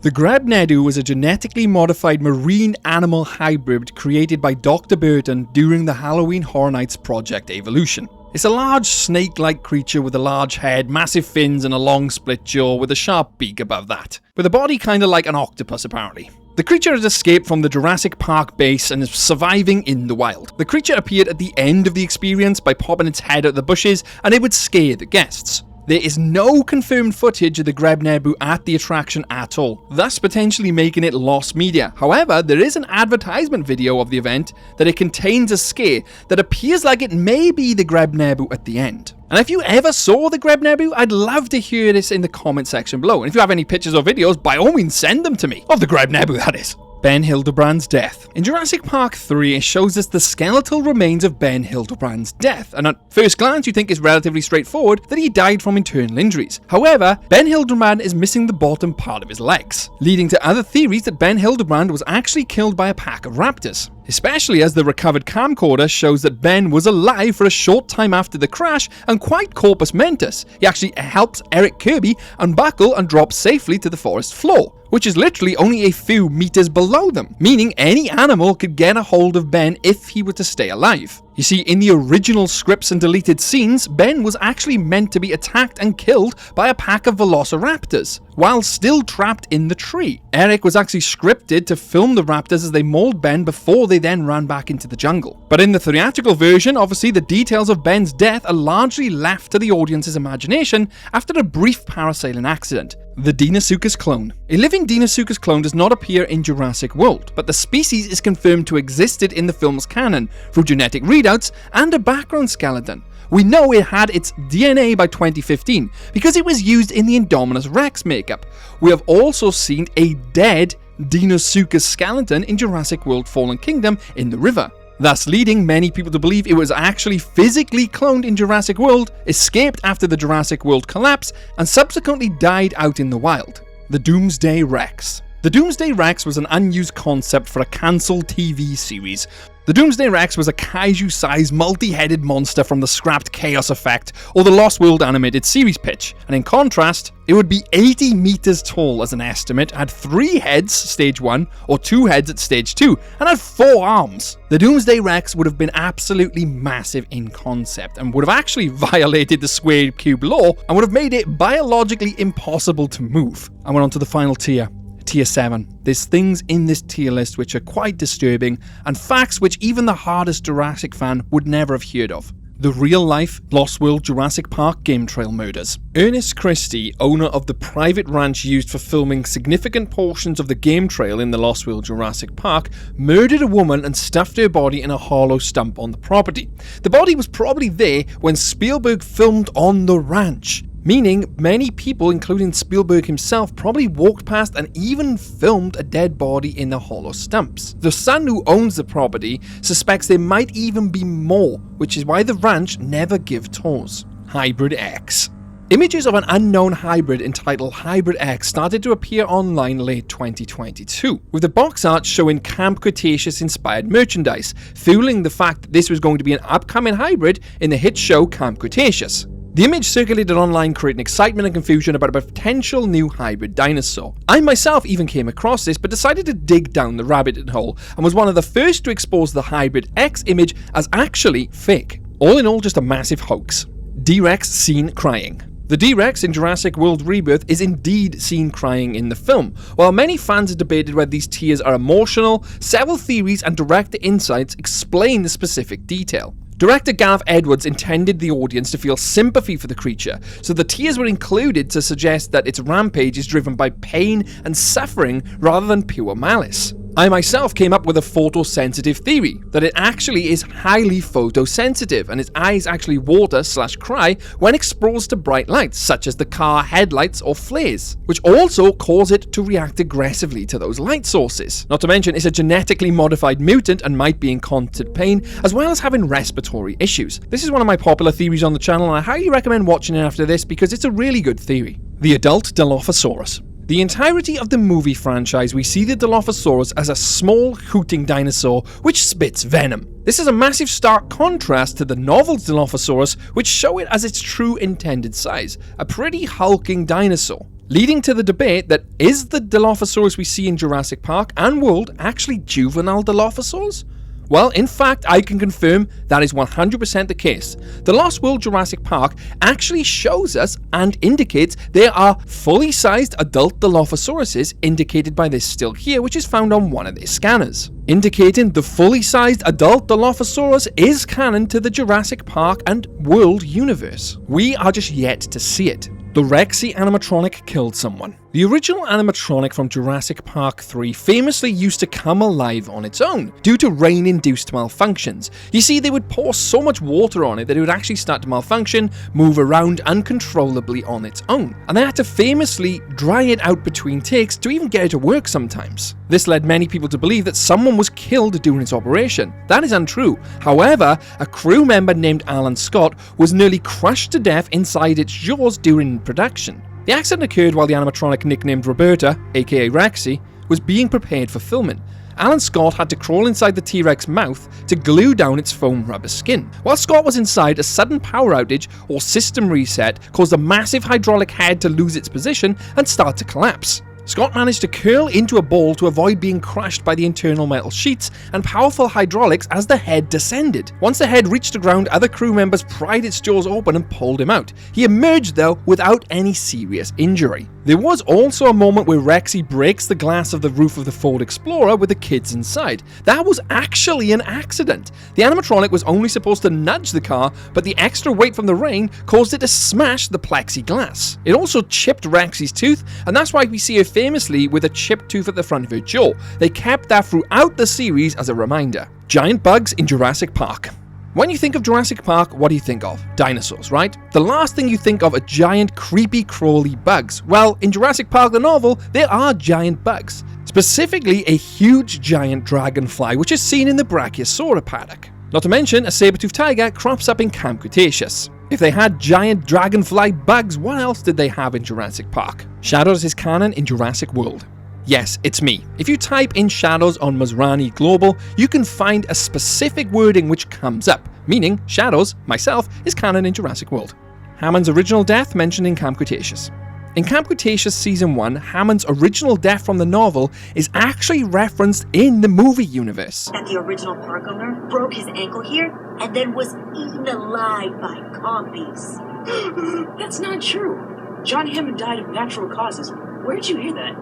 The Grebnedu was a genetically modified marine animal hybrid created by Dr. Burton during the Halloween Horror Nights Project Evolution. It's a large snake-like creature with a large head, massive fins and a long split jaw with a sharp beak above that, with a body kinda like an octopus apparently. The creature has escaped from the Jurassic Park base and is surviving in the wild. The creature appeared at the end of the experience by popping its head out the bushes, and it would scare the guests. There is no confirmed footage of the Grebnedu at the attraction at all, thus potentially making it lost media. However, there is an advertisement video of the event that it contains a scare that appears like it may be the Grebnedu at the end. And if you ever saw the Grebnedu, I'd love to hear this in the comment section below. And if you have any pictures or videos, by all means send them to me. Of the Grebnedu, that is. Ben Hildebrand's death. In Jurassic Park 3, it shows us the skeletal remains of Ben Hildebrand's death, and at first glance you think it's relatively straightforward that he died from internal injuries. However, Ben Hildebrand is missing the bottom part of his legs, leading to other theories that Ben Hildebrand was actually killed by a pack of raptors. Especially as the recovered camcorder shows that Ben was alive for a short time after the crash and quite corpus mentis. He actually helps Eric Kirby unbuckle and drop safely to the forest floor, which is literally only a few meters below them, meaning any animal could get a hold of Ben if he were to stay alive. You see, in the original scripts and deleted scenes, Ben was actually meant to be attacked and killed by a pack of velociraptors, while still trapped in the tree. Eric was actually scripted to film the raptors as they mauled Ben before they then ran back into the jungle. But in the theatrical version, obviously the details of Ben's death are largely left to the audience's imagination after a brief parasailing accident. The Deinosuchus clone. A living Deinosuchus clone does not appear in Jurassic World, but the species is confirmed to have existed in the film's canon through genetic readouts and a background skeleton. We know it had its DNA by 2015 because it was used in the Indominus Rex makeup. We have also seen a dead Deinosuchus skeleton in Jurassic World Fallen Kingdom in the river, thus leading many people to believe it was actually physically cloned in Jurassic World, escaped after the Jurassic World collapse, and subsequently died out in the wild. The Doomsday Rex. The Doomsday Rex was an unused concept for a cancelled TV series. The Doomsday Rex was a kaiju-sized, multi-headed monster from the scrapped Chaos Effect or the Lost World animated series pitch, and in contrast, it would be 80 meters tall as an estimate, had 3 heads stage 1 or 2 heads at stage 2, and had 4 arms. The Doomsday Rex would have been absolutely massive in concept and would have actually violated the square cube law and would have made it biologically impossible to move. And we're on to the final tier. Tier 7. There's things in this tier list which are quite disturbing, and facts which even the hardest Jurassic fan would never have heard of. The real-life Lost World Jurassic Park game trail murders. Ernest Christie, owner of the private ranch used for filming significant portions of the game trail in the Lost World Jurassic Park, murdered a woman and stuffed her body in a hollow stump on the property. The body was probably there when Spielberg filmed on the ranch, meaning many people, including Spielberg himself, probably walked past and even filmed a dead body in the hollow stumps. The son who owns the property suspects there might even be more, which is why the ranch never give tours. Hybrid X. Images of an unknown hybrid entitled Hybrid X started to appear online late 2022, with the box art showing Camp Cretaceous-inspired merchandise, fueling the fact that this was going to be an upcoming hybrid in the hit show Camp Cretaceous. The image circulated online, creating excitement and confusion about a potential new hybrid dinosaur. I myself even came across this, but decided to dig down the rabbit hole and was one of the first to expose the Hybrid X image as actually fake. All in all, just a massive hoax. D-Rex seen crying. The D-Rex in Jurassic World Rebirth is indeed seen crying in the film. While many fans have debated whether these tears are emotional, several theories and director insights explain the specific detail. Director Gareth Edwards intended the audience to feel sympathy for the creature, so the tears were included to suggest that its rampage is driven by pain and suffering rather than pure malice. I myself came up with a photosensitive theory, that it actually is highly photosensitive and its eyes actually water/cry when exposed to bright lights, such as the car headlights or flares, which also cause it to react aggressively to those light sources. Not to mention, it's a genetically modified mutant and might be in constant pain, as well as having respiratory issues. This is one of my popular theories on the channel, and I highly recommend watching it after this because it's a really good theory. The adult Dilophosaurus. The entirety of the movie franchise, we see the Dilophosaurus as a small, hooting dinosaur which spits venom. This is a massive stark contrast to the novel Dilophosaurus, which show it as its true intended size, a pretty hulking dinosaur. Leading to the debate that is the Dilophosaurus we see in Jurassic Park and World actually juvenile Dilophosaurs? Well, in fact, I can confirm that is 100% the case. The Lost World Jurassic Park actually shows us and indicates there are fully sized adult Dilophosauruses, indicated by this still here, which is found on one of their scanners, indicating the fully sized adult Dilophosaurus is canon to the Jurassic Park and World universe. We are just yet to see it. The Rexy animatronic killed someone. The original animatronic from Jurassic Park 3 famously used to come alive on its own, due to rain-induced malfunctions. You see, they would pour so much water on it that it would actually start to malfunction, move around uncontrollably on its own, and they had to famously dry it out between takes to even get it to work sometimes. This led many people to believe that someone was killed during its operation. That is untrue. However, a crew member named Alan Scott was nearly crushed to death inside its jaws during production. The accident occurred while the animatronic, nicknamed Roberta, aka Rexy, was being prepared for filming. Alan Scott had to crawl inside the T-Rex mouth to glue down its foam rubber skin. While Scott was inside, a sudden power outage or system reset caused a massive hydraulic head to lose its position and start to collapse. Scott managed to curl into a ball to avoid being crushed by the internal metal sheets and powerful hydraulics as the head descended. Once the head reached the ground, other crew members pried its jaws open and pulled him out. He emerged though without any serious injury. There was also a moment where Rexy breaks the glass of the roof of the Ford Explorer with the kids inside. That was actually an accident. The animatronic was only supposed to nudge the car, but the extra weight from the rain caused it to smash the plexiglass. It also chipped Rexy's tooth, and that's why we see her famously with a chipped tooth at the front of her jaw. They kept that throughout the series as a reminder. Giant bugs in Jurassic Park. When you think of Jurassic Park, what do you think of? Dinosaurs, right? The last thing you think of are giant, creepy, crawly bugs. Well, in Jurassic Park the novel, there are giant bugs. Specifically, a huge giant dragonfly, which is seen in the Brachiosaurus paddock. Not to mention, a saber-toothed tiger crops up in Camp Cretaceous. If they had giant dragonfly bugs, what else did they have in Jurassic Park? Shadows is canon in Jurassic World. Yes, it's me. If you type in Shadows on Masrani Global, you can find a specific wording which comes up, meaning Shadows, myself, is canon in Jurassic World. Hammond's original death mentioned in Camp Cretaceous. In Camp Cretaceous Season 1, Hammond's original death from the novel is actually referenced in the movie universe. That the original park owner broke his ankle here and then was eaten alive by compies. That's not true. John Hammond died of natural causes. Where'd you hear that?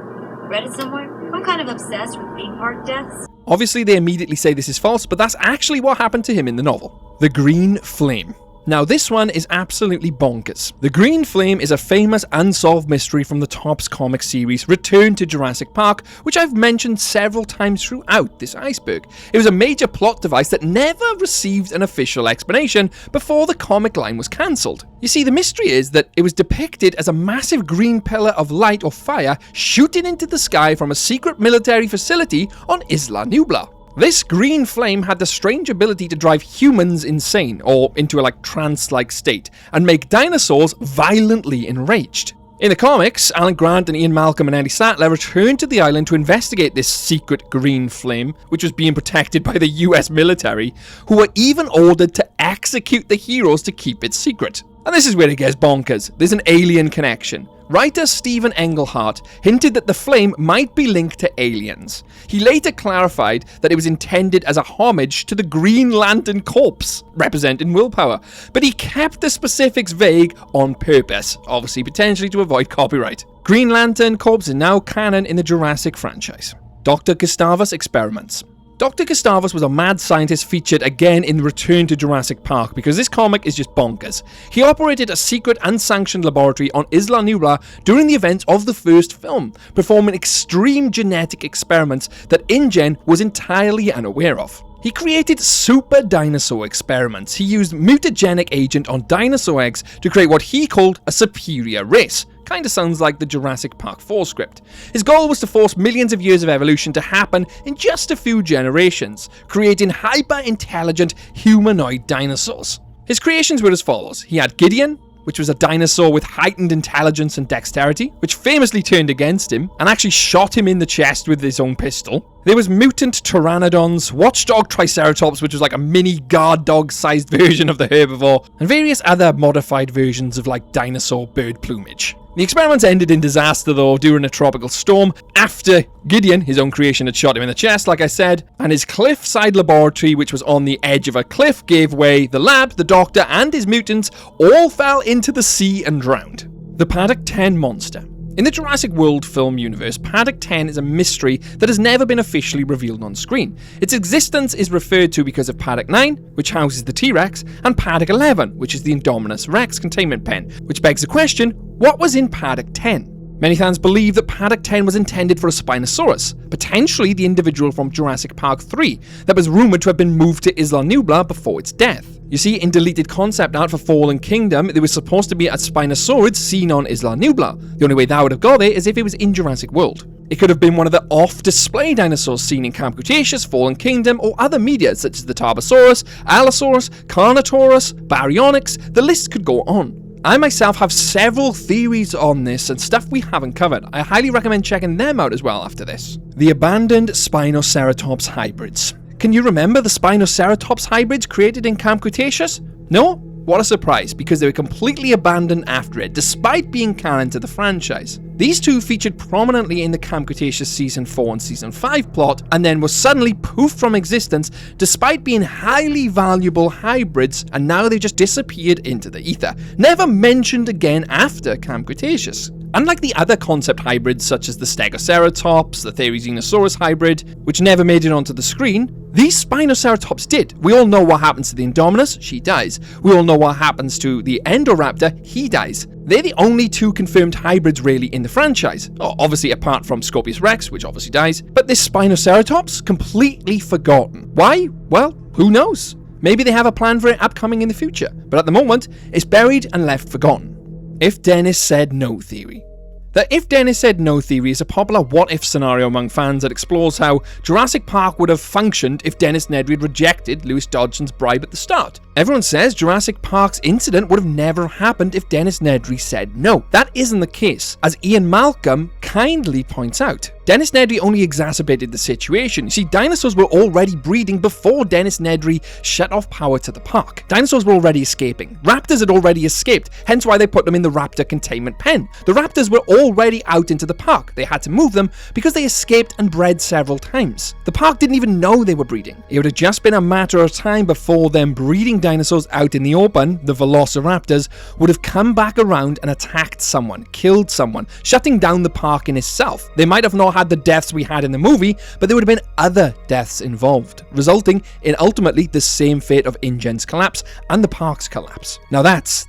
Read it somewhere? I'm kind of obsessed with theme park deaths. Obviously, they immediately say this is false, but that's actually what happened to him in the novel. The Green Flame. Now, this one is absolutely bonkers. The Green Flame is a famous unsolved mystery from the Topps comic series Return to Jurassic Park, which I've mentioned several times throughout this iceberg. It was a major plot device that never received an official explanation before the comic line was cancelled. You see, the mystery is that it was depicted as a massive green pillar of light or fire shooting into the sky from a secret military facility on Isla Nublar. This green flame had the strange ability to drive humans insane, or into a trance-like state, and make dinosaurs violently enraged. In the comics, Alan Grant and Ian Malcolm and Andy Sattler returned to the island to investigate this secret green flame, which was being protected by the US military, who were even ordered to execute the heroes to keep it secret. And this is where it gets bonkers. There's an alien connection. Writer Stephen Englehart hinted that the flame might be linked to aliens. He later clarified that it was intended as a homage to the Green Lantern Corps, representing willpower, but he kept the specifics vague on purpose, obviously potentially to avoid copyright. Green Lantern Corps is now canon in the Jurassic franchise. Dr. Gustavus experiments. Dr. Gustavus was a mad scientist featured again in Return to Jurassic Park because this comic is just bonkers. He operated a secret unsanctioned laboratory on Isla Nublar during the events of the first film, performing extreme genetic experiments that InGen was entirely unaware of. He created super dinosaur experiments. He used mutagenic agent on dinosaur eggs to create what he called a superior race. Kinda sounds like the Jurassic Park 4 script. His goal was to force millions of years of evolution to happen in just a few generations, creating hyper-intelligent humanoid dinosaurs. His creations were as follows. He had Gideon, which was a dinosaur with heightened intelligence and dexterity, which famously turned against him and actually shot him in the chest with his own pistol. There was mutant pteranodons, watchdog triceratops, which was like a mini guard dog-sized version of the herbivore, and various other modified versions of dinosaur bird plumage. The experiments ended in disaster though during a tropical storm after Gideon, his own creation, had shot him in the chest, like I said, and his cliffside laboratory, which was on the edge of a cliff, gave way. The lab, the doctor, and his mutants all fell into the sea and drowned. The Paddock 10 monster. In the Jurassic World film universe, Paddock 10 is a mystery that has never been officially revealed on screen. Its existence is referred to because of Paddock 9, which houses the T-Rex, and Paddock 11, which is the Indominus Rex containment pen, which begs the question, what was in Paddock 10? Many fans believe that Paddock 10 was intended for a Spinosaurus, potentially the individual from Jurassic Park 3, that was rumoured to have been moved to Isla Nublar before its death. You see, in deleted concept art for Fallen Kingdom, there was supposed to be a Spinosaurus seen on Isla Nublar. The only way that would have got there is if it was in Jurassic World. It could have been one of the off-display dinosaurs seen in Camp Cretaceous, Fallen Kingdom, or other media such as the Tarbosaurus, Allosaurus, Carnotaurus, Baryonyx. The list could go on. I myself have several theories on this and stuff we haven't covered. I highly recommend checking them out as well after this. The abandoned Spinoceratops hybrids. Can you remember the Spinoceratops hybrids created in Camp Cretaceous? No? What a surprise, because they were completely abandoned after it, despite being canon to the franchise. These two featured prominently in the Camp Cretaceous Season 4 and Season 5 plot, and then were suddenly poofed from existence despite being highly valuable hybrids, and now they just disappeared into the ether, never mentioned again after Camp Cretaceous. Unlike the other concept hybrids such as the Stegoceratops, the therizinosuaurs hybrid, which never made it onto the screen, these Spinoceratops did. We all know what happens to the Indominus, she dies. We all know what happens to the Indoraptor, he dies. They're the only two confirmed hybrids really in the franchise. Obviously apart from Scorpius Rex, which obviously dies. But this Spinoceratops, completely forgotten. Why? Well, who knows? Maybe they have a plan for it upcoming in the future. But at the moment, it's buried and left forgotten. If Dennis said no theory. The if Dennis said no theory is a popular what-if scenario among fans that explores how Jurassic Park would have functioned if Dennis Nedry had rejected Lewis Dodgson's bribe at the start. Everyone says Jurassic Park's incident would have never happened if Dennis Nedry said no. That isn't the case, as Ian Malcolm kindly points out. Dennis Nedry only exacerbated the situation. You see, dinosaurs were already breeding before Dennis Nedry shut off power to the park. Dinosaurs were already escaping. Raptors had already escaped, hence why they put them in the raptor containment pen. The raptors were already out into the park. They had to move them because they escaped and bred several times. The park didn't even know they were breeding. It would have just been a matter of time before them breeding dinosaurs out in the open, the velociraptors, would have come back around and attacked someone, killed someone, shutting down the park in itself. They might have not had the deaths we had in the movie, but there would have been other deaths involved, resulting in ultimately the same fate of InGen's collapse and the park's collapse. Now that's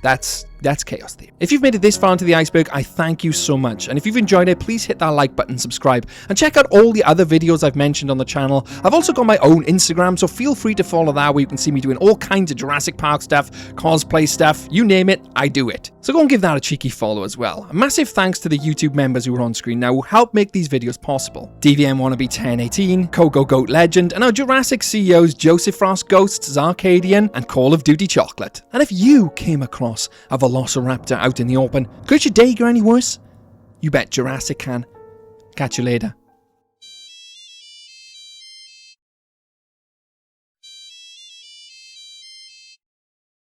chaos theory. If you've made it this far into the iceberg, I thank you so much. And if you've enjoyed it, please hit that like button, subscribe, and check out all the other videos I've mentioned on the channel. I've also got my own Instagram, so feel free to follow that where you can see me doing all kinds of Jurassic Park stuff, cosplay stuff, you name it, I do it. So go and give that a cheeky follow as well. A massive thanks to the YouTube members who are on screen now who help make these videos possible. DVM Wannabe 1018, Coco Goat Legend, and our Jurassic CEOs Joseph Frost Ghosts, Zarcadian, and Call of Duty Chocolate. And if you came across a velociraptor out in the open, could your day go any worse? You bet Jurassic can. Catch you later.